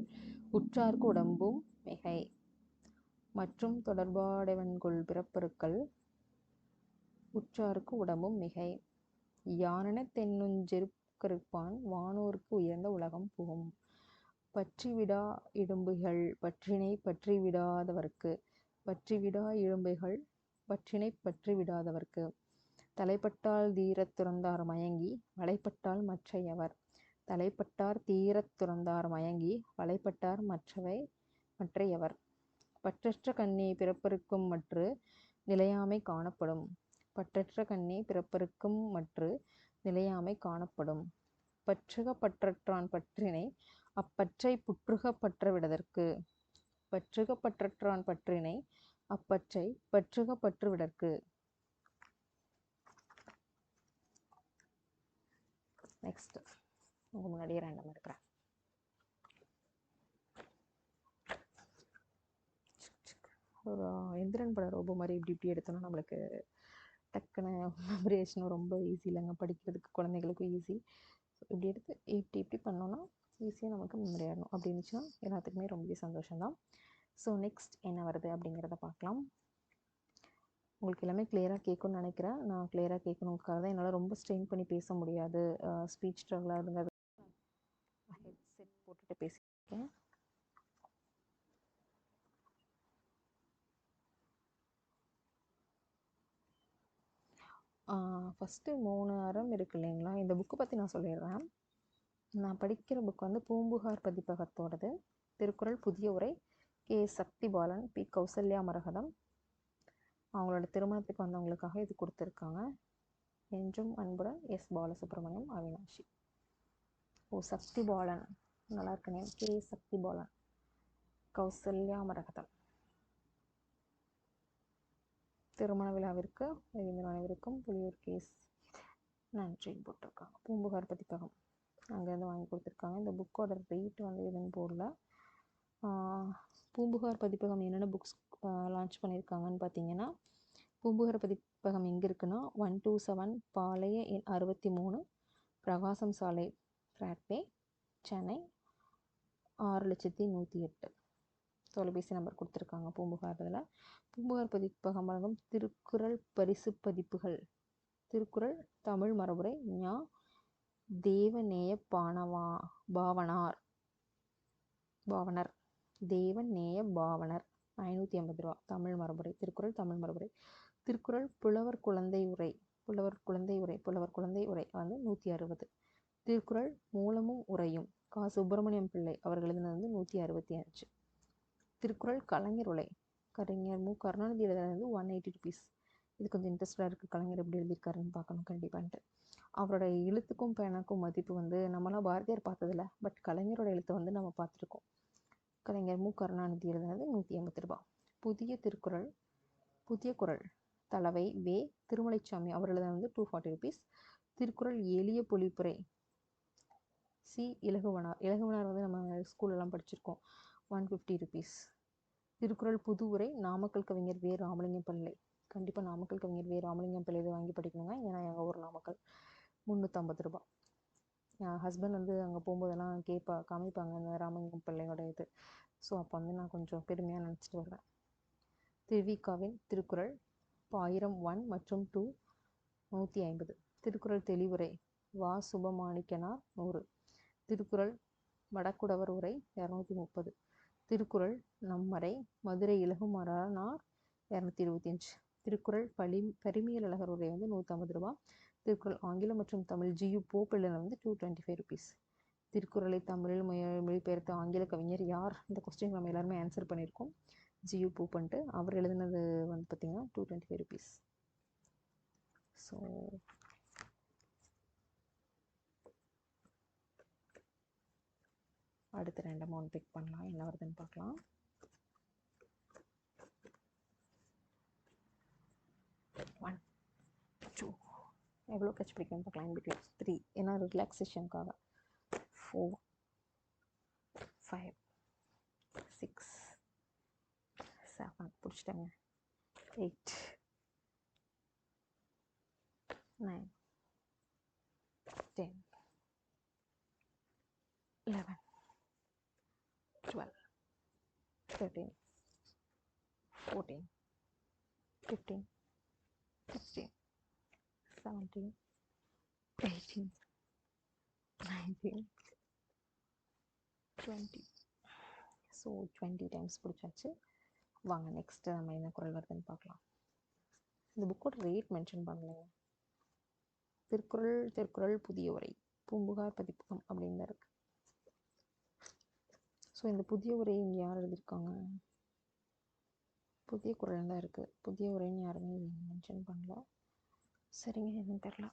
உற்றார்க்கு உடம்பும் மிகை. மற்றும் தொடர்பாடெவன் கொள் பிறப்பருக்கள் உற்றார்க்கு உடம்பும் மிகை. யானென தென்னுஞ்செருக்கறுப்பான் வானோர்க்கு உயர்ந்த உலகம் புகும். பற்றிவிடா இடும்புகள் பற்றினை பற்றி விடாதவர்க்கு. பற்றிவிடா இடும்புகள் பற்றினை பற்றி விடாதவர்க்கு. தலைப்பட்டால் தீரத் துறந்தார் மயங்கி வலைப்பட்டால் மற்றையவர். தலைப்பட்டார் தீரத் துறந்தார் மயங்கி வலைப்பட்டார் மற்றையவர். பற்றற்ற கண்ணே பிறப்பருக்கும் மற்று நிலையாமை காணப்படும். பற்றற்ற கண்ணே பிறப்பருக்கும் மற்று நிலையாமை காணப்படும். பற்றுக பற்றற்றான் பற்றினை அப்பற்றை புற்றுக பற்ற விடதற்கு. பற்றுக பற்றற்றான் பற்றினை அப்பற்றை பற்றுக பற்று விடற்கு. நெக்ஸ்ட் உங்க முன்னாடியே ரேண்டம் இருக்கிறேன். ஒரு எந்திரன் பட ரோபோ மாதிரி இப்படி எடுத்தோன்னா நம்மளுக்கு டக்குன்னு மெமரேஷனும் ரொம்ப ஈஸி இல்லைங்க, படிக்கிறதுக்கு குழந்தைங்களுக்கும் ஈஸி. இப்படி எடுத்து இப்படி பண்ணோன்னா ஈஸியாக நமக்கு மெமரி ஆகணும். அப்படி இருந்துச்சுன்னா எல்லாத்துக்குமே ரொம்ப சந்தோஷம்தான். ஸோ நெக்ஸ்ட் என்ன வருது அப்படிங்கிறத பார்க்கலாம். உங்களுக்கு எல்லாமே கிளியராக கேட்கணும்னு நினைக்கிறேன். நான் கிளியராக கேட்கணுக்காக தான் என்னால் ரொம்ப ஸ்ட்ரெயின் பண்ணி பேச முடியாது. ஸ்பீச் ஸ்ட்ரகிளாக இருங்கிறது ஹெட்செட் போட்டுட்டு பேசியிருக்கேன். ஃபஸ்ட்டு 3 அறம் இருக்குது இல்லைங்களா, இந்த புக்கு பற்றி நான் சொல்லிடுறேன். நான் படிக்கிற புக் வந்து பூம்புகார் பதிப்பகத்தோடது. திருக்குறள் புதிய உரை கே. சக்தி பாலன், பி. கௌசல்யா மரகதம். அவங்களோட திருமணத்துக்கு வந்தவங்களுக்காக இது கொடுத்துருக்காங்க. என்றும் அன்புடன் எஸ். பாலசுப்ரமணியம், அவினாஷி. சக்தி பாலன், நல்லா இருக்குங்க. கே. சக்தி பாலன், கௌசல்யா மரகதம். திருமண விழாவிற்கு அனைவருக்கும் புலியூர் கேஸ் நன்றி போட்டிருக்காங்க. பூம்புகார் பதிப்பகம் அங்கேருந்து வாங்கி கொடுத்துருக்காங்க. இந்த புக்கோட ரேட் வந்து எதுன்னு போடல. பூம்புகார் பதிப்பகம் என்னென்ன புக்ஸ் லான்ச் பண்ணியிருக்காங்கன்னு பார்த்தீங்கன்னா, பூம்புகார் பதிப்பகம் எங்கே இருக்குன்னா 127 பாளைய எண் 63 பிரகாசம் சாலை ஃப்ளாட்பே சென்னை 6,108 தொலைபேசி நம்பர் கொடுத்துருக்காங்க பூம்புகாரில். பூம்புகார் பதிப்பகம் வழங்கும் திருக்குறள் பரிசு பதிப்புகள்: திருக்குறள் தமிழ் மரபுரை ஞா தேவநேய பாவனர் தேவநேய பாவனர் 550 ரூபா. தமிழ் மரபுரை திருக்குறள் தமிழ் மரபுரை. திருக்குறள் புலவர் குழந்தை உரை வந்து 160. திருக்குறள் மூலமும் உரையும் கா. சுப்பிரமணியம் பிள்ளை அவர்கள் எழுதினது வந்து 165. திருக்குறள் கலைஞர் உரை கலைஞர் மு. கருணாநிதி எழுதினது 180 ருபீஸ். இது கொஞ்சம் இன்ட்ரெஸ்டாக இருக்குது, கலைஞர் எப்படி எழுதியிருக்காருன்னு பார்க்கணும் கண்டிப்பான்ட்டு. அவரோட எழுத்துக்கும் பேனாக்கும் மதிப்பு வந்து நம்மளாம் பாரதியார் பார்த்ததில்ல, பட் கலைஞரோட எழுத்தை வந்து நம்ம பார்த்துருக்கோம். கலைஞர் மு. கருணாநிதி எழுதினது 180 ரூபா. புதிய குறள் தளவை வே. திருமலைச்சாமி அவர் எழுதினது வந்து 240 ருபீஸ். திருக்குறள் எளிய பொழிப்புரை சி. இலகுவனார் வந்து நம்ம ஸ்கூல்லலாம் படிச்சிருக்கோம், 150 ருபீஸ். திருக்குறள் புது உரை நாமக்கல் கவிஞர் வே. ராமலிங்கம் பிள்ளை. கண்டிப்பாக நாமக்கல் கவிஞர் வே. ராமலிங்கம் பிள்ளை வாங்கி படிக்கணுங்க, ஏன்னா எங்கள் ஊர் நாமக்கல். 350 ரூபா. என் ஹஸ்பண்ட் வந்து அங்கே போகும்போதெல்லாம் காமிப்பாங்க இந்த ராமலிங்கம் பிள்ளையோட இது. ஸோ அப்போ வந்து நான் கொஞ்சம் பெருமையாக நினச்சிட்டு வருவேன். திருவிக்காவின் திருக்குறள் பாயிரம் 1 மற்றும் 2 150. திருக்குறள் தெளிவுரை வா. சுபமாணிக்கனார் 100. திருக்குறள் வடக்குடவர் உரை 230. திருக்குறள் நம்மரை மதுரை இலகுமரனார் 225. திருக்குறள் பரிமேலழகர் உரை வந்து 150 ரூபா. திருக்குறள் ஆங்கிலம் மற்றும் தமிழ் ஜியு போப் எழுதினது வந்து 225 ருபீஸ். திருக்குறளை தமிழில் மொழிபெயர்த்த ஆங்கில கவிஞர் யார்? இந்த கொஸ்டின் நம்ம எல்லாருமே ஆன்சர் பண்ணியிருக்கோம். ஜியு போப்ன்ட்டு அவர் எழுதினது வந்து பார்த்திங்கன்னா 225 ருபீஸ். ஸோ அடுத்த ரெண்டு அமௌண்ட் பிக் பண்ணலாம், என்ன வருதுன்னு பார்க்கலாம். ஒன் 2 எவ்வளோ கட்ச் பிடிக்கும்னு பார்க்கலாம். பிட்வீன் 3 ஏன்னா ரிலாக்ஸேஷனுக்காக. 4 5 6 7 பிடிச்சிட்டாங்க. 8 9 10 11 12 13 14 15 16 17 18 19 20. ஸோ 20 டைம்ஸ் பிடிச்சாச்சு. வாங்க நெக்ஸ்ட்டு நம்ம என்ன குறள் வருதுன்னு பார்க்கலாம். இந்த புக்கோட ரேட் மென்ஷன் பண்ணலைங்க. திருக்குறள் புதிய உரை பூம்புகார் பதிப்பகம் அப்படின்னு தான் இருக்குது. ஸோ இந்த புதிய உரையை இங்கே யார் எழுதியிருக்காங்க? புதிய குறள் தான் இருக்குது, புதிய உரைன்னு யாருமே மென்ஷன் பண்ணல. சரிங்க, என்னன்னு தெரியல.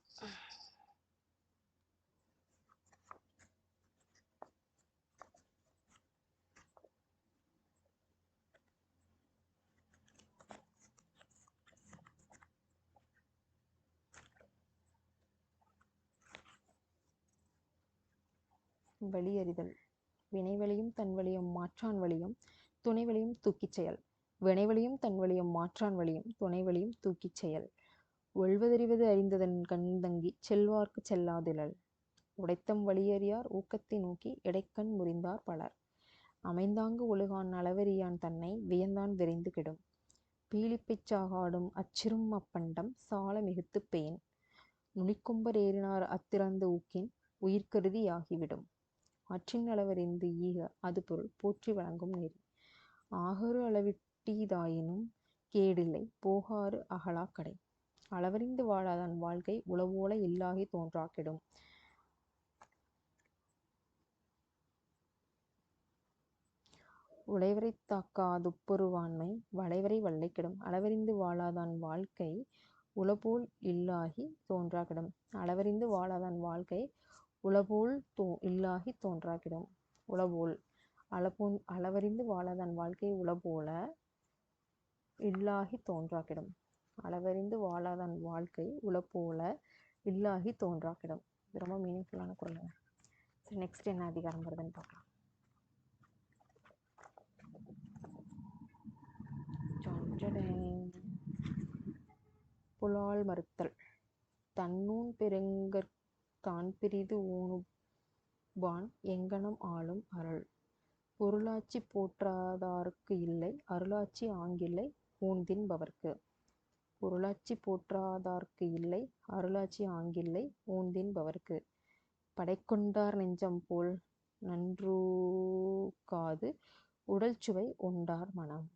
வழியறிதல் வினைவழியும் தன்வழியும் மாற்றான் வழியும் துணைவழியும் தூக்கிச் செயல். வினைவழியும் தன்வழியும் மாற்றான் வழியும் துணைவழியும் தூக்கிச் செயல். ஒல்வதறிவது அறிந்ததன் கண்தங்கி செல்வார்க்கு செல்லாதிலல். உடைத்தம் வழியறியார் ஊக்கத்தை நோக்கி எடைக்கண் முறிந்தார் பலர். அமைந்தாங்கு ஒழுகான் அளவறியான் தன்னை வியந்தான் விரைந்து கெடும். பீலிப்பைச் சாகாடும் அச்சிறும் அப்பண்டம் சால மிகுத்து பேன். நுனிக்கொம்பர் ஏறினார் அத்திறந்த ஊக்கின் உயிர்கருதி யாகிவிடும். ஆற்றின் அளவறிந்து ஈக அது பொருள் போற்றி வழங்கும் நெறி. ஆகரு அளவிட்டீதாயினும் கேடில்லை போகாறு அகலா கடை. அளவறிந்து வாழாதான் வாழ்க்கை உளவோல இல்லாகி தோன்றா கெடும். உழைவரை தாக்காதுப்பொருவாண்மை வளைவரை வல்லை கெடும். அளவறிந்து வாழாதான் வாழ்க்கை உளபோல் இல்லாகி தோன்றா கெடும். அளவறிந்து வாழாதான் வாழ்க்கை உளபோல் இல்லாகி தோன்றா கெடும். உளபோல் அளவறிந்து வாழாதான் வாழ்க்கை உளபோல இல்லாகி தோன்றா கெடும். அளவறிந்து வாழாதான் வாழ்க்கை உளபோல இல்லாகி தோன்றா கெடும். இது ரொம்ப மீனிங்ஃபுல்லான குறளுங்க. சரி, நெக்ஸ்ட் என்ன அதிகாரம் வருதுன்னு பார்க்கலாம். புலால் மறுத்தல். தன்னூன் பெருங்கற் தான்பிறிது ஊணுபான் எங்ஙனம் ஆளும் அருள். பொருளாட்சி போற்றாதார்க்கு இல்லை அருளாட்சி ஆங்கில்லை ஊன்தின் பவர்க்கு. பொருளாட்சி போற்றாதார்க்கு இல்லை அருளாட்சி ஆங்கில்லை ஊன்தின் பவர்க்கு. படைக்கொண்டார் நெஞ்சம்போல் நன்றூக்காது உடல்சுவை உண்டார் மனம்.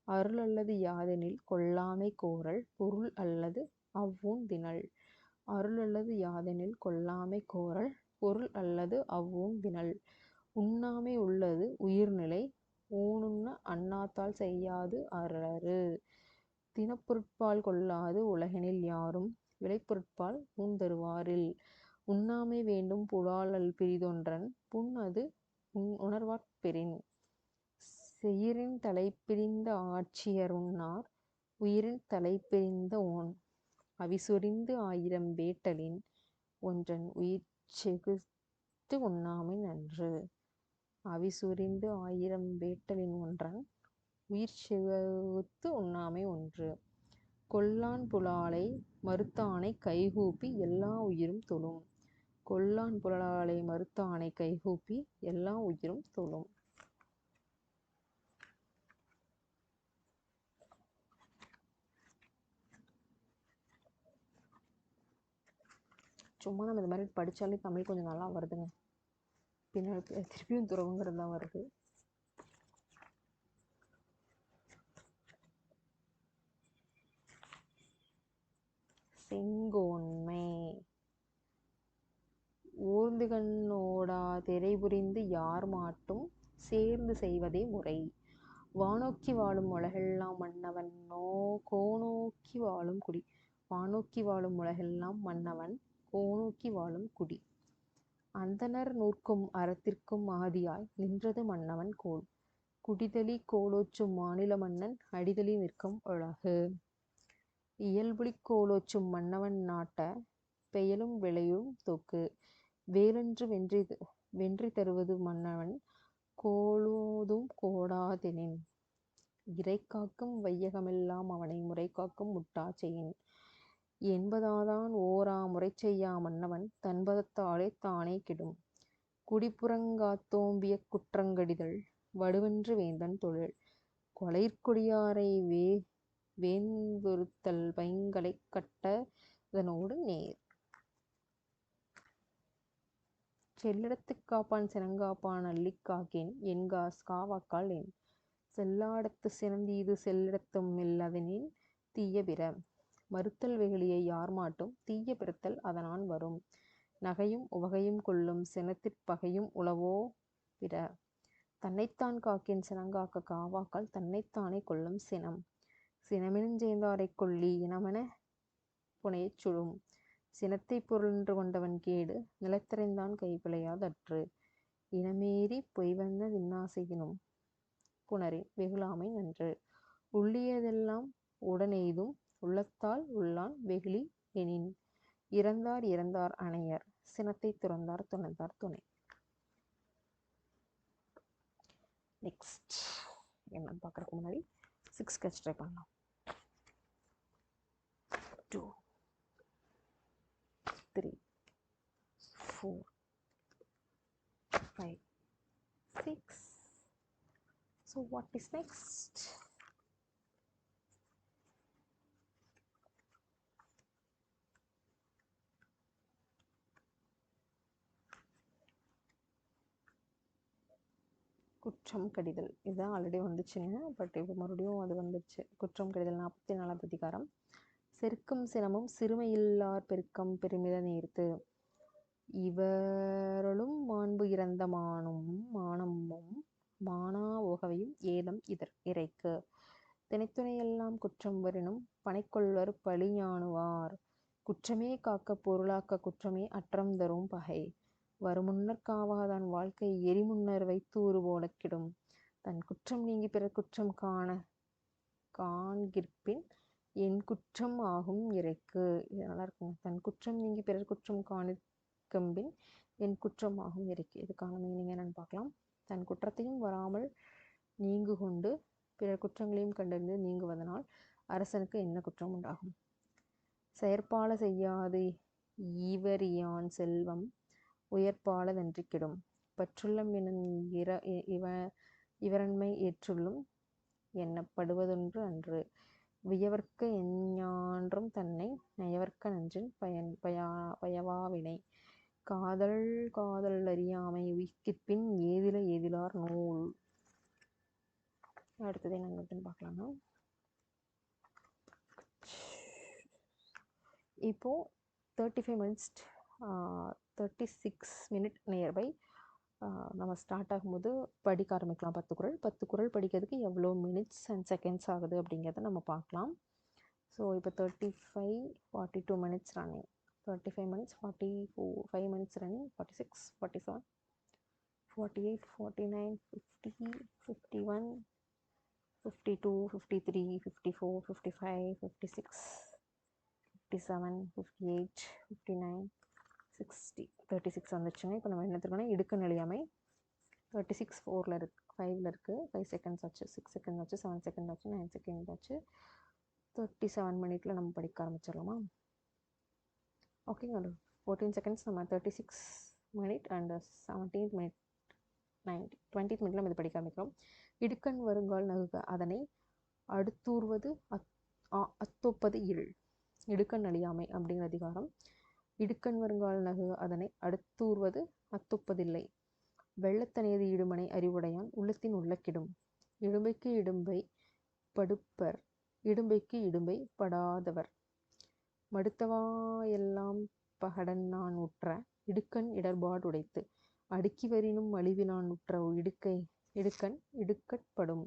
அருள் அல்லது யாதெனில் கொல்லாமை கோரல் பொருள் அல்லது அவ்வூன் தினல். அருள் அல்லது யாதெனில் கொல்லாமை கோரல் பொருள் அல்லது அவ்வூன் தினல். உண்ணாமை உள்ளது உயிர்நிலை ஊனுண்ண அண்ணாத்தால் செய்யாது அறறு. தினப்பொருட்பால் கொள்ளாது உலகினில் யாரும் விளைபொருட்பால் ஊன்தருவாரில். உண்ணாமை வேண்டும் புலால் பிறிதொன்றன் புண் அது உணர்வார்ப் பெறின். செயிரின் தலைப்பிரிந்த ஆட்சியர் உண்ணார் உயிரின் தலைப்பிரிந்த ஓன். அவிசொரிந்து ஆயிரம் வேட்டலின் ஒன்றன் உயிர்ச்செகுத்து உண்ணாமை நன்று. அவிசொரிந்து ஆயிரம் வேட்டலின் ஒன்றன் உயிர்ச்செகுத்து உண்ணாமை ஒன்று. கொல்லான் புலாலை மறுத்தானை கைகூப்பி எல்லா உயிரும் தொழும். கொல்லான் புலாலை மறுத்தானை கைகூப்பி எல்லா உயிரும் தொழும். சும்மா நம்ம இது மாதிரி படித்தாலே தமிழ் கொஞ்சம் நல்லா வருதுங்க. பின்னாடி திருப்பியும் துறவுங்கிறது தான் வருது. செங்கோன்மை. ஓர்ந்துகண்ணோடா திரைபுரிந்து யார் மாட்டும் சேர்ந்து செய்வதே முறை. வானோக்கி வாழும் உலகெல்லாம் மன்னவன் கோனோக்கி வாழும் குடி. வானோக்கி வாழும் உலகெல்லாம் மன்னவன் கோனோக்கி வாழும் குடி. அந்தணர் நூற்கும் அறத்திற்கும் ஆதியாய் நின்றது மன்னவன் கோல். குடிதழி கோலோச்சும் மாநில மன்னன் அடிதழி நிற்கும் உலகு. இயல்புளிக் கோலோச்சும் மன்னவன் நாட்ட பெயலும் விளையும் தோக்கு. வேலென்று வென்றி தருவது மன்னவன் கோலோதும் கோடா தெனின். இறைகாக்கும் வையகமெல்லாம் அவனை முறைகாக்கும் முட்டா செயின். என்பதாதான் ஓரா முறைசெய்யா மன்னவன் தன்பதத்தாலே தானே கெடும். குடிப்புறங்காத்தோம்பிய குற்றங்கடிதல் வடுவென்று வேந்தன் தொழில். கொலைற்கொடியாரை வேந்தொறுத்தல் பைங்கலைக் கட்டதனோடு நேர். செல்லிடத்துக் காப்பான் சினங்காப்பான் அள்ளிக் காக்கின் காவாக்கால் என். செல்லாடத்து சினந்தீது செல்லிடத்தும் இல்லதெனின் தீய பிற. மறுத்தல் வெகுளியை யார் மாட்டும் தீய பிறத்தல் அதனான் வரும். நகையும் உவகையும் கொள்ளும் சினத்திற் பகையும் உளவோ பிற. தன்னைத்தான் காக்கின் சினங்காக்க காவாக்கால் தன்னைத்தானே கொள்ளும் சினம். சினமெனுஞ் சேர்ந்தாரைக் கொல்லி இனமெனப் புனையச் சுடும். சினத்தைப் பொருளென்று கொண்டவன் கேடு நிலத்தறிந்தான் கைவிளையா தற்று. இனமேறிப் பொய்வந்த தின்னாசையினும் புணரின் வெகுளாமை நன்று. உள்ளியதெல்லாம் உடனெய்தும் உள்ளத்தால் உள்ளான் வெகுளி எனின். இறந்தார் இறந்தார் அனையர் சினத்தைத் துறந்தார் துறந்தார் துணை. நெக்ஸ்ட் என்னன்னு பார்க்குறதுக்கு முன்னாடி 6 ஸ்கெட்ச் ட்ரை பண்ணலாம். 2 3 4 5 6. So what is next? குற்றம் கடிதல். இதுதான் ஆல்ரெடி வந்துச்சுங்க, பட் இப்போ மறுபடியும் அது வந்துடுச்சு. குற்றம் கடிதல் 44ஆம் அதிகாரம். செருக்கும் சினமும் சிறுமையில்லார் பெருக்கம் பெருமித நேர்த்து. இவருளும் மாண்பு இறந்த மானமும் மானா ஓகவையும் ஏலம் இறைக்கு. தினைத்துணையெல்லாம் குற்றம் வரினும் பனைக்கொள்வர் பழி ஞாணுவார். குற்றமே காக்க பொருளாக்க குற்றமே அற்றம் தரும் பகை. வருமுன்னர் காவாதான் வாழ்க்கை எரிமுன்னர் வைத்தூறு போலக் கெடும். தன் குற்றம் நீங்கி பிறர் குற்றம் காண்கிற்பின் என் குற்றம் ஆகும் இறைக்கு. இது நல்லா இருக்குங்க. தன் குற்றம் நீங்கி பிறர் குற்றம் காண்கிற்பின் என் குற்றம் ஆகும் இறைக்கு. இதுக்கான மீனிங் என்னன்னு பார்க்கலாம். தன் குற்றத்தையும் வராமல் நீங்கு கொண்டு பிறர் குற்றங்களையும் கண்டறிந்து நீங்குவதனால் அரசனுக்கு என்ன குற்றம் உண்டாகும்? செயற்பால செய்யாது ஈவறியான் செல்வம் உயர்பாலதன்றி கெடும். பற்றுள்ளம் எனும் இவரன்மை ஏற்றுள்ளும் எண்ணப்படுவதொன்று அன்று. வியவர்க்க எஞ்ஞான்றும் தன்னை நயவர்க்க நன்றின் பயவாவினை. காதல் அறியாமை உய்கிற்பின் ஏதில ஏதிலார் நூல். அடுத்தது என்ன பார்க்கலாம்னா, இப்போது 35 மினிட்ஸ் 36 மினிட் நியர்பை நம்ம ஸ்டார்ட் ஆகும்போது படிக்க ஆரம்பிக்கலாம். 10 குறள் படிக்கிறதுக்கு எவ்வளோ மினிட்ஸ் அண்ட் செகண்ட்ஸ் ஆகுது அப்படிங்கிறத நம்ம பார்க்கலாம். ஸோ இப்போ 35 42 minutes running, 35 minutes 45 minutes running, 46 47 48 49 50 51 52 53 54 55 56 57 58 59 60 36 வந்துருச்சுங்க. இப்போ நம்ம என்ன எடுத்துருக்கோம்னா இடுக்கண் அழியாமை 36 4ல் இருக்குது, 5ல் இருக்குது, 5 செகண்ட்ஸ் ஆச்சு, 6 செகண்ட் ஆச்சு, 7 செகண்ட் ஆச்சு, 9 செகண்ட் ஆச்சு. 37 மினிட்ல நம்ம படிக்க ஆரம்பிச்சிடலாமா? ஓகேங்க. 14 செகண்ட்ஸ் நம்ம 36 minute and 17th minute 20th மினிட்ல நம்ம இது படிக்க ஆரம்பிக்கிறோம். இடுக்கண் வருங்கால் நகுக அதனை அடுத்தூர்வது அத்தொப்பது இல். இடுக்கண் அழியாமை அப்படிங்கிற அதிகாரம். இடுக்கண் வருங்கால் நகு அதனை அடுத்தூர்வது அத்தொப்பதில்லை. வெள்ளத்தனையது இடுமனை அறிவுடையான் உள்ளத்தின் உள்ள கெடும். இடும்பைக்கு இடும்பை படுப்பர் இடும்பைக்கு இடும்பை படாதவர். மடுத்தவா எல்லாம் பகடன் நான் உற்ற இடுக்கண் இடர்பாடுடைத்து. அடுக்கி வரினும் அழிவினான் உற்ற இடுக்கண் இடுக்கட்படும்.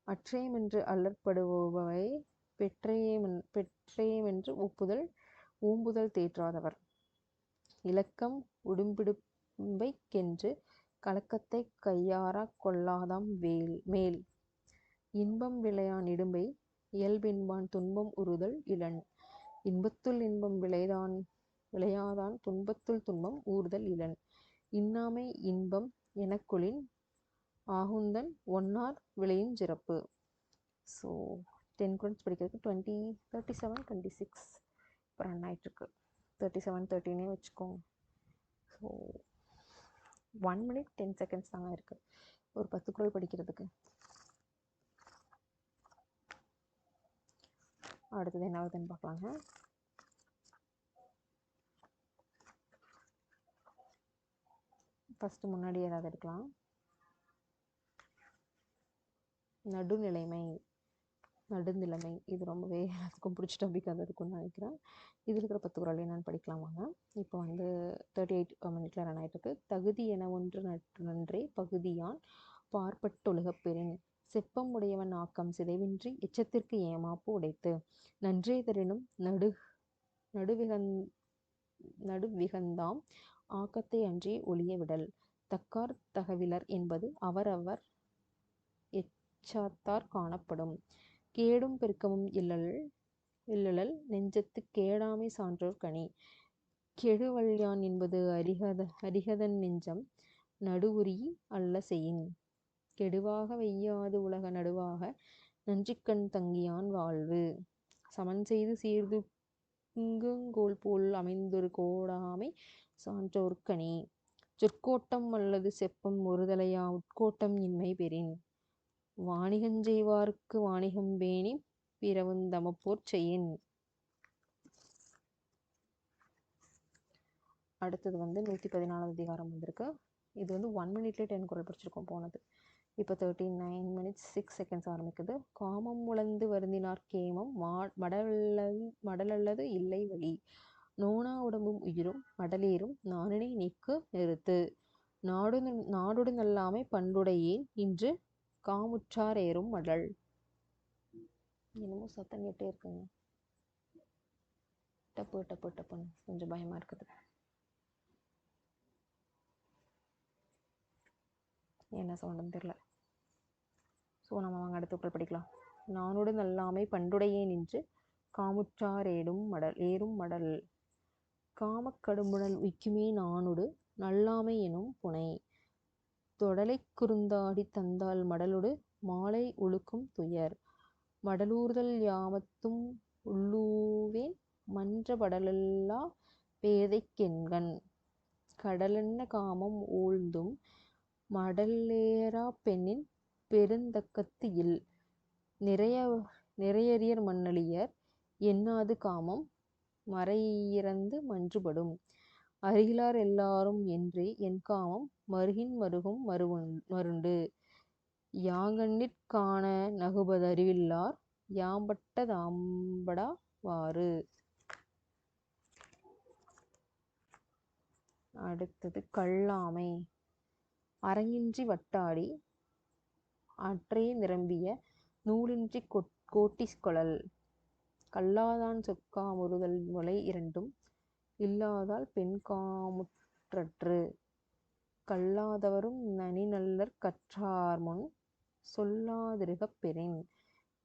அற்றேமென்று அல்லற்படுபவை பெற்றேமென்று ஒப்புதல் ஊம்புதல் தேற்றாதவர். இலக்கம் உடும்பிடும்பைக்கென்று கலக்கத்தை கையாரா கொள்ளாதாம் மேல். இன்பம் விளையான் இடும்பை இயல்பின்பான் துன்பம் உறுதல் இலன். இன்பத்துள் இன்பம் விளையாதான் துன்பத்துள் துன்பம் ஊறுதல் இலன். இன்னாமை இன்பம் எனக்கொளின் ஆகுந்தன் ஒன்னார் விளையும் சிறப்பு. ஸோ 10 குறள்ஸ் படிக்கிறதுக்கு 20 37 26 இப்போ ரன் ஆகிட்டுருக்கு. 37 13 வச்சுக்கோங்க. ஸோ 1 minute 10 செகண்ட்ஸ் தாங்க இருக்குது ஒரு 10 குறள் படிக்கிறதுக்கு. அடுத்தது என்ன ஆகுதுன்னு பார்க்கலாங்க. ஃபஸ்ட்டு முன்னாடி ஏதாவது எடுக்கலாம். நடுநிலைமை இது ரொம்பவே எல்லாத்துக்கும் பிடிச்ச டாபிக்காக இருக்கும்னு நினைக்கிறேன். இதில் இருக்கிற 10 குறள் என்னென்னு படிக்கலாம் வாங்க. இப்போ 38 மினிட்ல ரன் ஆகிட்டுருக்கு. தகுதி என ஒன்று நன்றே பகுதியான் பார்ப்பட்டொழுகப் பெறின். செப்பம் உடையவன் ஆக்கம் சிதைவின்றி எச்சத்திற்கு ஏமாப்பு உடைத்து. நன்றே தரினும் நடுவிகந்தாம் ஆக்கத்தை அன்றே ஒழிய விடல். தக்கார் தகவிலர் என்பது அவரவர் எச்சாத்தார் காணப்படும். கேடும் பெருக்கமும் இல்லழல் நெஞ்சத்து கேடாமை சான்றோர் கனி. கெடுவல்யான் என்பது அரிகதன் நெஞ்சம் நடுவுரி அல்ல செயின். கெடுவாக வெய்யாது உலக நடுவாக நன்றிக்கண் தங்கியான் வாழ்வு. சமன் செய்து சீர்தூங்குங்கோல் போல் அமைந்தொரு கோடாமை சான்றோர் கனி. சொற்கோட்டம் அல்லது செப்பம் ஒருதலையா உட்கோட்டம் இன்மை பெறின். வாணிகஞ்செய்வார்க்கு வாணிகம் பேணி பிறவுந் தமப்போர் செய்யின். அடுத்தது 114வது அதிகாரம் வந்திருக்கு. இது 1 minute 10 குறள் படிச்சிருக்கோம் போனது. இப்போ 39 minutes 6 seconds ஆரம்பிக்குது. காமம் உழந்து வருந்தினார் கேமம் மடலல்லது இல்லை வழி. நோனா உடம்பும் உயிரும் மடலேறும் நானினை நீக்கு நிறுத்து. நாடொடு நல்லாமை பண்டுடையேன் இன்று காமுற்றார் ஏறும் மடல். என்னமோ சத்தம் கேட்டே இருக்குங்க. டப்பு டப்பு டப்புன்னு கொஞ்சம் பயமா இருக்குது. என்ன சவுண்டுன்னு தெரியல. ஸோ நம்ம வாங்க அடுத்த குறள் படிக்கலாம். நானோடு நல்லாமை பண்டுடையேன் என்று காமுற்றார் ஏறும் மடல். காமக்கடும்புணல் உய்க்குமே நானொடு நல்லாமை எனும் புனை. தொடலைக் குறுந்தாடி தந்தால் மடலொடு மாலை உழுக்கும் துயர். மடலூர்தல் யாமத்தும் உள்ளூவேன் மன்ற படலல்லா பேதைக்கென்கண். கடலென்ன காமம் ஊழ்ந்தும் மடலேறாப் பெண்ணின் பெருந்தக்கத்து இல். நிறையரியர் மண்ணளியர் என்னாது காமம் மறையிறந்து மன்றுபடும். அருகிலார் எல்லாரும் என்றே என்காமம் மருகின் மருகும் மருண்டு. யாங்கண்ணிற் காண நகுபதறிவில்லார் யாம்பட்ட தாம்படா வாறு. அடுத்தது கல்லாமை. அரங்கின்றி வட்டாடி அற்றே நிரம்பிய நூலின்றிக் கோட்டிக் கொளல். கல்லாதான் சொக்கா முறுதல் முலை இரண்டும் இல்லாதால் பெண்காமுற்றற்று. கல்லாதவரும் நனிநல்லற் கற்றார்முன் சொல்லாதிருகப் பெறின்.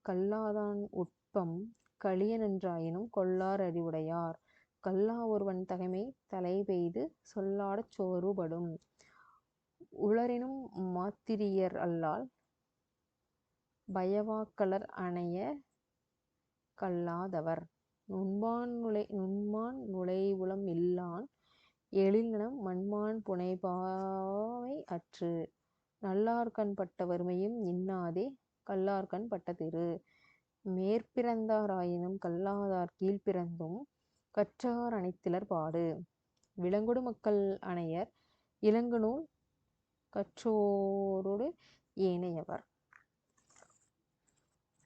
கல்லாதான் உட்பம் கலியனென்றாயினும் கொள்ளார் அறிவுடையார். கல்லா ஒருவன் தகைமை தலைபெய்து சொல்லாடச் சோர்வுபடும். உளரெனும் மாத்திரியர் அல்லால் பயவாக்களர் அனைய கல்லாதவர். நுண்மான் நுழைவுளம் இல்லான் எழில்நலம் மண்மான் புனைபாவை அற்று. நல்லார்கண் பட்ட வறுமையும் இன்னாதே கல்லார்கண் பட்ட திரு. மேற்பிறந்தார் ஆயினும் கல்லாதார் கீழ்பிறந்தும் கற்றார் அனைத்திலர் பாடு. விலங்கொடு மக்கள் அனையர் இலங்குநூல் கற்றோரொடு ஏனையவர்.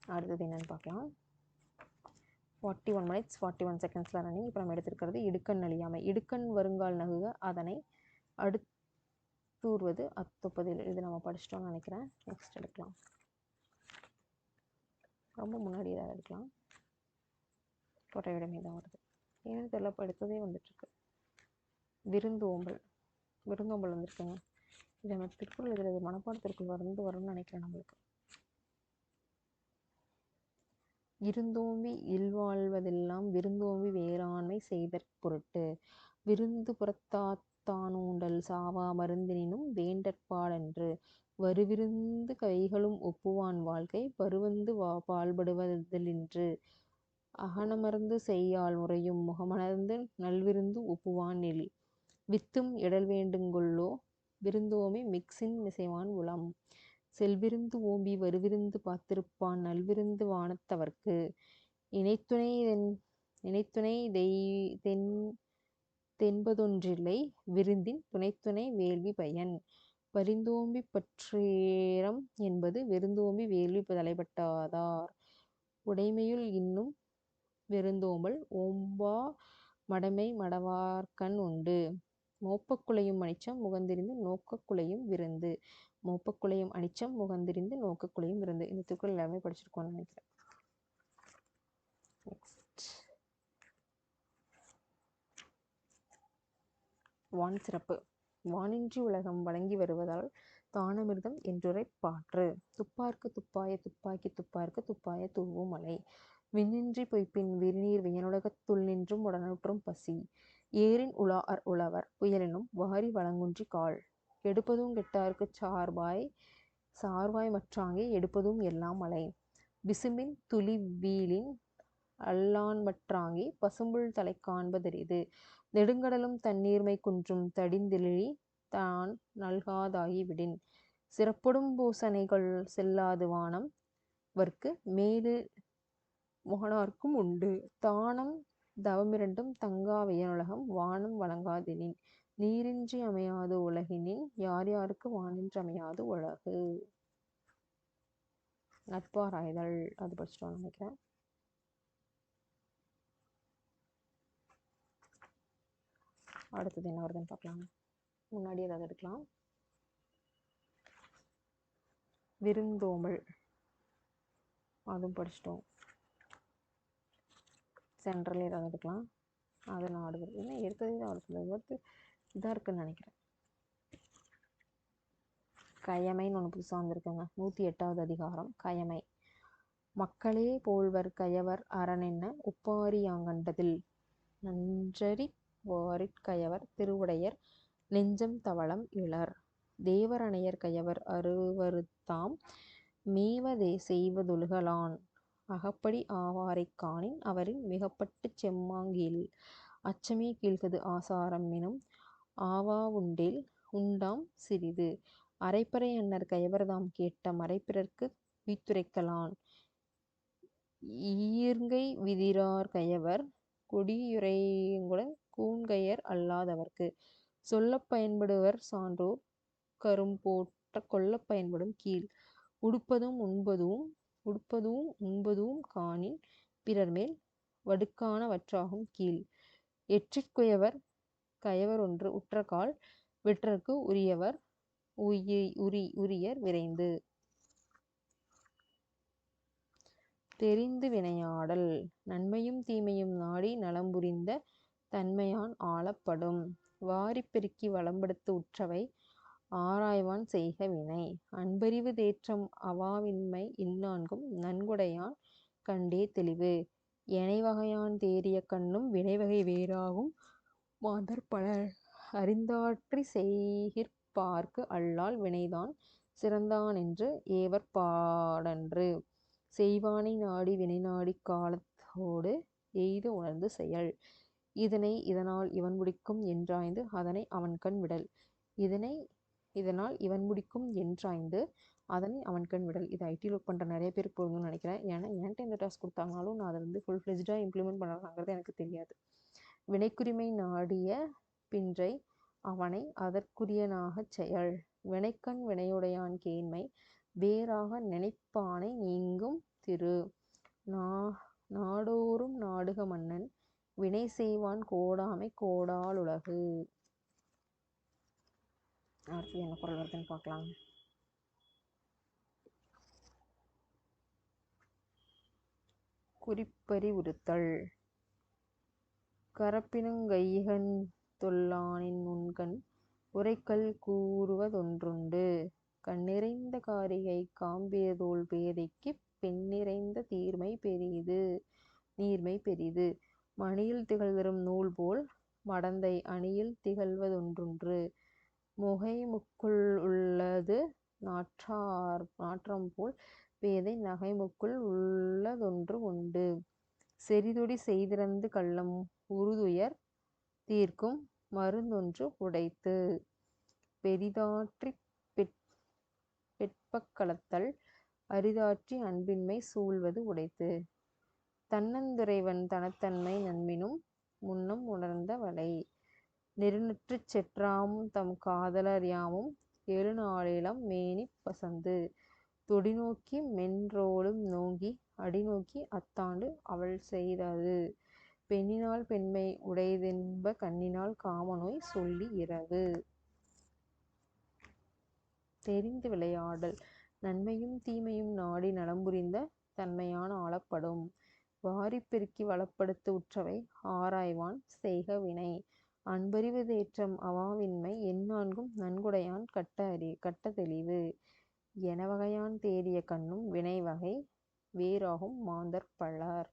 அடுத்தது என்னன்னு பார்க்கலாம். 41 minutes 41 seconds ரன்னிங். இப்போ நம்ம எடுத்திருக்கிறது இடுக்கண் அழியாமை. இடுக்கண் வருங்கால் நகுக அதனை அடுத்தூர்வது அத்தொப்பதில். இது நம்ம படிச்சிட்டோம்னு நினைக்கிறேன். நெக்ஸ்ட் எடுக்கலாம். ரொம்ப முன்னாடி ஏதாவது எடுக்கலாம். கொட்டையிடமே தான் வருது. ஏன்னு தெரியல, இப்போ எடுத்ததே வந்துட்டுருக்கு. விருந்தோம்பல். விருந்தோம்பல் வந்துருக்குங்க. இது நம்ம திருக்குறள் எழுதுறது மனப்பாட திருக்குறள் வரும்னு நினைக்கிறேன் நம்மளுக்கு. இருந்தோம்பி இல்வாழ்வதெல்லாம் விருந்தோம்பி வேளாண்மை செய்தற் பொருட்டு. விருந்து புறத்தாத்தானூண்டல் சாவா மருந்தினினும் வேண்டற்பாலன்று. வருவிருந்து கைகளும் ஒப்புவான் வாழ்க்கை பருவந்து பாழ்படுவதலின்று. அகனமர்ந்து செய்யாள் முறையும் முகமணர்ந்து நல்விருந்து ஒப்புவான் நெல். வித்தும் இடல்வேண்டுங்கொல்லோ விருந்தோம்பி மிக்சின் மிசைவான் உளம். செல்விருந்து ஓம்பி வருவிருந்து பார்த்திருப்பான் நல்விருந்து வானத்தவர்க்கு. இணைத்துணை தென்பதொன்றில்லை விருந்தின் துணைத்துணை வேள்வி பயன். பரிந்தோம்பி பற்றேறம் என்பது விருந்தோம்பி வேள்வி தலைப்பட்டாதார். உடைமையுள் இன்னும் விருந்தோம்பல் ஓம்பா மடமை மடவார்கண் உண்டு. மோப்பக் குழையும் அனிச்சம் முகந்திரிந்து நோக்கக் குழையும் விருந்து. மோப்பக் குழையும் அனிச்சம் முகந்திரிந்து நோக்கக் குழையும் விருந்து. இந்த திருக்குறள் எல்லாமே படிச்சிருக்கோம்னு நினைக்கிறேன். நெக்ஸ்ட் வான் சிறப்பு. வானின்றி உலகம் வழங்கி வருவதால் தானமிர்தம் என்றுரைப் பாற்று. துப்பார்க்கு துப்பாய துப்பாக்கி துப்பார்க்கு துப்பாய தூவும் மலை. விண்ணின்றி பொய்ப்பின் விரிநீர் வியனுலகத் துள்நின்றும் உடனுற்றும் பசி. ஏரின் உழாஅர் உழவர் புயலினும் வாரி வழங்குன்றி கால். எடுப்பதும் கெட்டார்க்குச் சார்வாய் மற்றாங்கே எடுப்பதும் எல்லாம் மலை. விசும்பின் துளிவீழின் அல்லான்மற்றாங்கே பசும்புல் தலைக்காண்ப தரிது. நெடுங்கடலும் தண்ணீர்மை குன்றும் தடிந்தெழிலி தான் நல்காதாகி விடின். சிறப்பொடும் பூசனைகள் செல்லாது வானம் வர்க்கு மேலு வானார்க்கும் உண்டு. தானம் தவமிரண்டும் தங்கா வியனுலகம் வானம் வழங்காதெனின். நீரின்றி அமையாது உலகினின் யார் யாருக்கு வானின்றி அமையாது உலகு. நட்பாராய்தல் அது படிச்சிட்டோம்னு நினைக்கிறேன். அடுத்தது என்ன வருதுன்னு பார்க்கலாம். முன்னாடி ஏதாவது எடுக்கலாம். விருந்தோம்பல் அதுவும் படிச்சிட்டோம். சென்ட்ரல் ஏதாவது எடுக்கலாம். அதை நான் அடுத்தது ஏன்னா எடுத்ததே தான் அடுத்தது இதாக இருக்குன்னு நினைக்கிறேன். கயமைன்னு ஒன்று புதுசாக வந்திருக்குங்க. 108வது அதிகாரம் கயமை. மக்களே போல்வர் கயவர் அரணென்ன உப்பாரி யாங்கண்டதில். நன்றறி வாரிற்கயவர் திருவுடையர் நெஞ்சம் தவளம் இலர். தேவர் அணையர் கயவர் அருவருத்தாம் மேவதே செய்வதொழுகலான் அகப்படி ஆவாரைக் காணின் அவரின் மிகப்பட்டுச் செம்மாங்கீழ் அச்சமே கீழ்கது ஆசாரம் எனும் ஆவாவுண்டேல் உண்டாம் சிறிது அரைப்பறை அன்னர் கயவர்தாம் கேட்ட மறைப்பிறர்க்கு உய்த்துரைக்கலான் ஈர்ங்கை விதிரார் கயவர் கொடியுரையுங்குடன் கூன்கையர் அல்லாதவர்க்கு சொல்லப் பயன்படுவர் சான்றோர் கரும்போற்ற கொள்ளப் பயன்படும் கீழ் உடுப்பதூஉம் உண்பதூஉம் காணின் பிறர்மேல் வடுக்கான வற்றாகும் கீழ் எற்றிற் கயவரொன்று உற்றகால் வெற்றற்கு உரியர் விரைந்து. தெரிந்து வினையாடல் நன்மையும் தீமையும் நாடி நலம்புரிந்த தன்மையான் ஆளப்படும் வாரிப் பெருக்கி வளம்படுத்த உற்றவை ஆராய்வான் செய்க வினை அன்பறிவு தேற்றம் அவாவின்மை இந்நான்கும் நன்குடையான் கண்டே தெளிவு எனைவகையான் தேறிய கண்ணும் வினைவகை வேறாகும் மாந்தர் பலர் அறிந்தாற்றிச் செய்கிற்பாற்கு அல்லால் வினைதான் சிறந்தானென்று ஏவற்பாடன்று செய்வானை நாடி வினைநாடிக் காலத்தோடு எய்த உணர்ந்து செயல் இதனை இதனால் இவன் முடிக்கும் என்றாய்ந்து அதனை அவன்கண் விடல் இதனால் இவன் முடிக்கும் என்றாய்ந்து அதனை அவன்கண் விடல். இது ஐடியில் ஒர்க் பண்ணுற நிறைய பேருக்கு போகணும்னு நினைக்கிறேன். ஏன்னா என்கிட்ட இந்த டாஸ்க் கொடுத்தாங்கனாலும் நான் அதை வந்து ஃபுல் ஃப்ளெஜ்டாக இம்ப்ளிமெண்ட் பண்ணுறாங்கிறது எனக்கு தெரியாது. வினைக்குரிமை நாடிய பின்றை அவனை அதற்குரியனாகச் செயல் வினைக்கண் வினையுடையான் கேண்மை வேறாக நினைப்பானை நீங்கும் திரு நாடோறும் நாடுக மன்னன் வினை செய்வான் கோடாமை கோடாலுலகு. அடுத்து என்ன பொருள் வருதுன்னு பார்க்கலாம். குறிப்பறிவுறுத்தல் கரப்பினுங்கையிகன் தொல்லானின் உண்கண் உரைக்கல் கூறுவதொன்றுண்டு கண்ணிறைந்த காரிகை காம்பியதோள் பேதைக்குப் பெண்ணிறைந்த நீர்மை பெரிது மணியில் திகழ்தரும் நூல்போல் மடந்தை அணியில் திகழ்வதொன்றொன்று முகைமுக்குள் உள்ளது நாற்றம்போல் பேதை நகைமுக்குள் உள்ளதொன்று உண்டு செறிதொடி செய்திறந்து கள்ளம் உறுதுயர் தீர்க்கும் மருந்தொன்று உடைத்து பெரிதாற்றிப் பெட்பக் கலத்தல் அரிதாற்றி அன்பின்மை சூழ்வது உடைத்து தன்னந்துறைவன் தனத்தன்மை நன்மினும் முன்னம் உணர்ந்த வலை நெருநற்றுச் செற்றாமும் தம் காதலர் யாமும் எழுநாளெலாம் மேனிப் பசந்து தொடிநோக்கி மென்றோளும் நோங்கி அடிநோக்கி அத்தாண்டு அவள்செய்தது பெண்ணினால் பெண்மை உடைத்தென்ப கண்ணினால் காமநோய் சொல்லி இரவு. தெரிந்து விளையாடல் நன்மையும் தீமையும் நாடி நலம்புரிந்த தன்மையான் ஆளப்படும் வாரிப் பெருக்கி வளப்படுத்த உற்றவை ஆராய்வான் செய்க வினை அன்பறிவு தேற்றம் அவாவின்மை எந்நான்கும் நன்குடையான் கட்ட தெளிவு எனவகையான் தேறிய கண்ணும் வினைவகை வேறாகும் மாந்தர் பலர்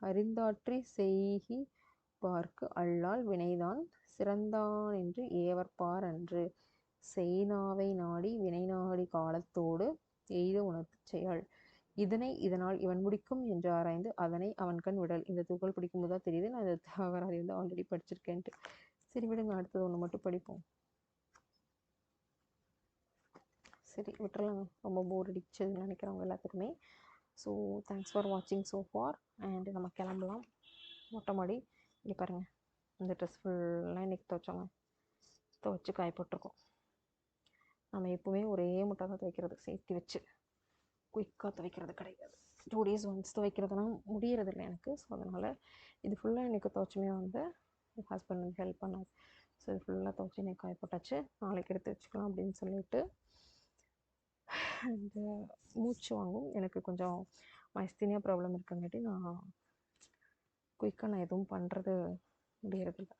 அறிந்தாற்றிச் செய்கிற்பாற்கு அல்லால் வினைதான் சிறந்தானென்று ஏவற்பாரன்று செய்நாவை நாடி வினைநாடி காலத்தோடு எய்த உணர்ந்து செயல் இதனை இதனால் இவன் முடிக்கும் என்று ஆராய்ந்து அதனை அவன்கண் விடல். இந்த துகள் படிக்கும்போது தான் தெரியுது நான் இந்த தகராதி வந்து ஆல்ரெடி படிச்சிருக்கேன்ட்டு. சரி விடுங்க, அடுத்தது ஒன்று மட்டும் படிப்போம். சரி விட்டுறலாங்க, ரொம்ப போர் அடிச்சதுன்னு நினைக்கிறவங்க எல்லாத்துக்குமே. ஸோ தேங்க்ஸ் ஃபார் வாட்சிங் ஸோ ஃபார் அண்ட் நம்ம கிளம்பலாம். மொட்டை மாடி இங்கே பாருங்கள், இந்த ட்ரெஸ் ஃபுல்லாக இன்றைக்கி துவைச்சி காய போட்டிருக்கோம். நம்ம எப்போவுமே ஒரே முட்டை தான் துவைக்கிறது, சேர்த்து வச்சு குயிக்காக துவைக்கிறது கிடையாது. 2 days ஒன்ஸ் துவைக்கிறதுனா முடியறதில்லை எனக்கு. ஸோ அதனால் இது ஃபுல்லாக எனக்கு துவைச்சுமே வந்து என் ஹஸ்பண்ட் ஹெல்ப் பண்ணார். ஸோ இது ஃபுல்லாக துவைச்சி எனக்கு காய போட்டாச்சு. நாளைக்கு எடுத்து வச்சுக்கலாம் அப்படின்னு சொல்லிட்டு. அண்டு மூச்சு வாங்கும், எனக்கு கொஞ்சம் மைஸ்தீனியா ப்ராப்ளம் இருக்குங்காட்டி நான் குயிக்காக நான் எதுவும் பண்ணுறது முடியறதில்லை.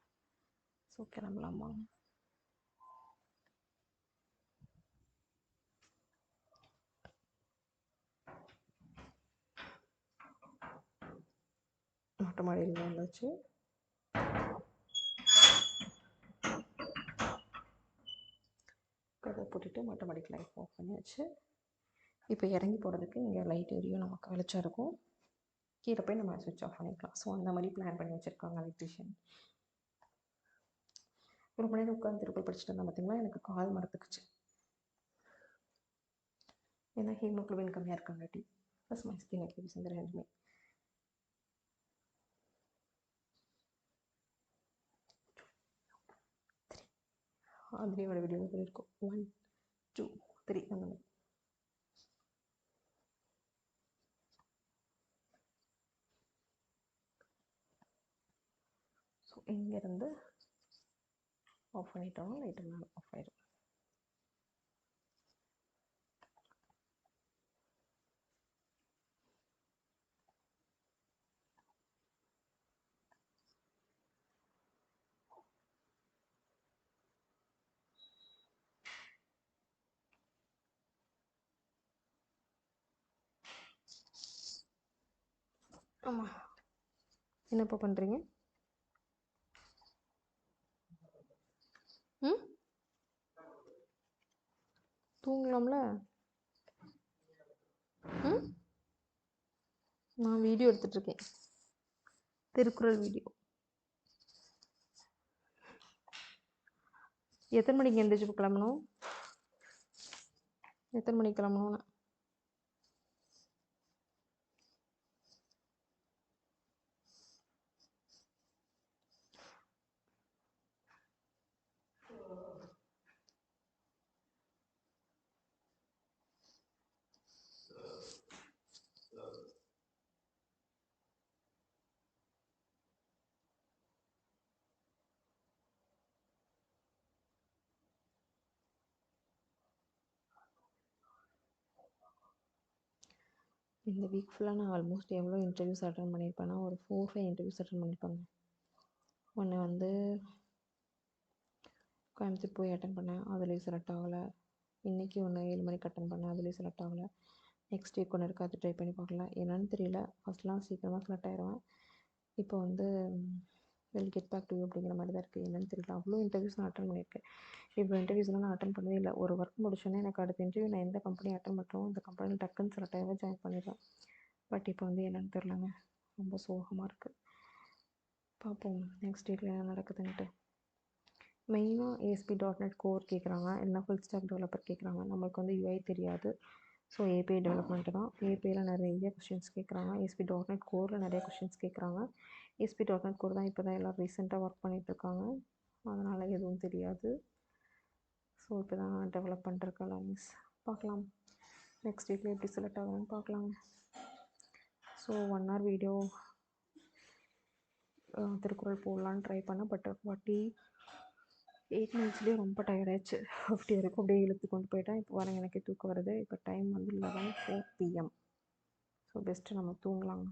ஸோ கிளம்பலாமா? மொட்டை மாடியில் வந்தாச்சு. கதை போட்டுட்டு மொட்டை மாடிக்கு லைட் ஆஃப் பண்ணியாச்சு. இப்போ இறங்கி போகிறதுக்கு இங்கே லைட் எரியும், நமக்கு வெளிச்சம் இருக்கும், கீழே போய் நம்ம சுவிட்ச் ஆஃப் பண்ணிக்கலாம். ஸோ அந்த மாதிரி பிளான் பண்ணி வச்சுருக்காங்க எலக்ட்ரிஷியன். ரொம்ப நேரம் உட்காந்து திருப்பி படிச்சுட்டு இருந்தேன் பார்த்தீங்களா, எனக்கு கால் மரத்துக்குச்சு. ஏன்னா ஹீமோக்ளோபின் கம்மியாக இருக்காங்காட்டி ப்ளஸ் மை ஸ்கின் ஆக்டிவிஸ் இந்த ரெண்டுமே. ஆதிரியோட வீடியோ இருக்கும் 1 2 3 அந்த மாதிரி. ஸோ இங்கேருந்து ஆஃப் பண்ணிட்டோம், லைட்டு மேலே ஆஃப் ஆயிடும். ஆமாம், என்னப்பா பண்ணுறீங்க? ம், தூங்கலாம்ல? ம், நான் வீடியோ எடுத்துகிட்ருக்கேன், திருக்குறள் வீடியோ. எத்தனை மணிக்கு எழுந்திரிச்சு கிளம்பணும்? எத்தனை மணிக்கு கிளம்பணும்னு? இந்த வீக் ஃபுல்லாக நான் ஆல்மோஸ்ட் எவ்வளோ இன்டர்வியூஸ் அட்டன் பண்ணியிருப்பேன்னா ஒரு 4-5 இன்டர்வியூஸ் அட்டன் பண்ணியிருப்பாங்க. ஒன்று வந்து கோயம்புத்தூர் போய் அட்டன் பண்ணேன், அதுலேயும் செலக்ட் ஆகலை. இன்றைக்கி ஒன்று 7 மணிக்கு அட்டன் பண்ணேன், அதுலேயும் செலக்ட் ஆகலை. நெக்ஸ்ட் வீக் ஒன்று இருக்குது, அது ட்ரை பண்ணி பார்க்கல. என்னன்னு தெரியல, ஃபஸ்ட்லாம் சீக்கிரமாக செலக்ட் ஆயிடுவேன். இப்போ வந்து will get back to you அப்படிங்கிற மாதிரி தான் இருக்குது. என்னன்னு தெரியல, அவ்வளோ இன்டர்வியூஸ் நான் அட்டன் பண்ணியிருக்கேன். இப்போ இன்டர்வியூஸ்லாம் நான் அட்டன் பண்ணவே இல்லை. ஒரு ஒர்க் முடிச்சோன்னே எனக்கு அடுத்த இன்டர்வியூ நான் எந்த கம்பெனி அட்டன் பண்ணுறோம் அந்த கம்பெனியில் டக்குன்னு செலக்ட் ஆகவே ஜாயின் பண்ணிடுவேன். பட் இப்போ வந்து என்னென்னு தெரிலங்க, ரொம்ப சோகமாக இருக்குது. பார்ப்போம் நெக்ஸ்ட் வீக்கில் என்ன நடக்குதுன்ட்டு. மெயினாக ASP.NET கோர் கேட்குறாங்க, இல்லைனா ஃபுல் ஸ்டாக் டெவலப்பர் கேட்குறாங்க. நம்மளுக்கு வந்து UI தெரியாது, ஸோ API டெவலப்மெண்ட்டு தான். APIயில் நிறைய கொஷின்ஸ் கேட்குறாங்க, ASP.NET கோரில் நிறைய கொஷின்ஸ் கேட்குறாங்க. ASP.NET கோர் தான் இப்போ தான் எல்லோரும் ரீசெண்டாக ஒர்க் பண்ணிகிட்ருக்காங்க, அதனால் எதுவும் தெரியாது. ஸோ இப்போ தான் டெவலப் பண்ணுறேன் லேர்னிங்ஸ். பார்க்கலாம் நெக்ஸ்ட் வீக்கில் எப்படி செலக்ட் ஆகுதுன்னு பார்க்கலாங்க. ஸோ 1 hour வீடியோ திருக்குறள் போடலான்னு ட்ரை பண்ணேன், பட் 48 minutesலேயே ரொம்ப டயர்டாகிடுச்சு. 50 வரைக்கும் அப்படியே இழுத்து கொண்டு போயிட்டேன். இப்போ வரேன், எனக்கு தூக்கம் வருது. இப்போ டைம் வந்து 11:04 PM. ஸோ பெஸ்ட்டு நம்ம தூங்கலாங்க.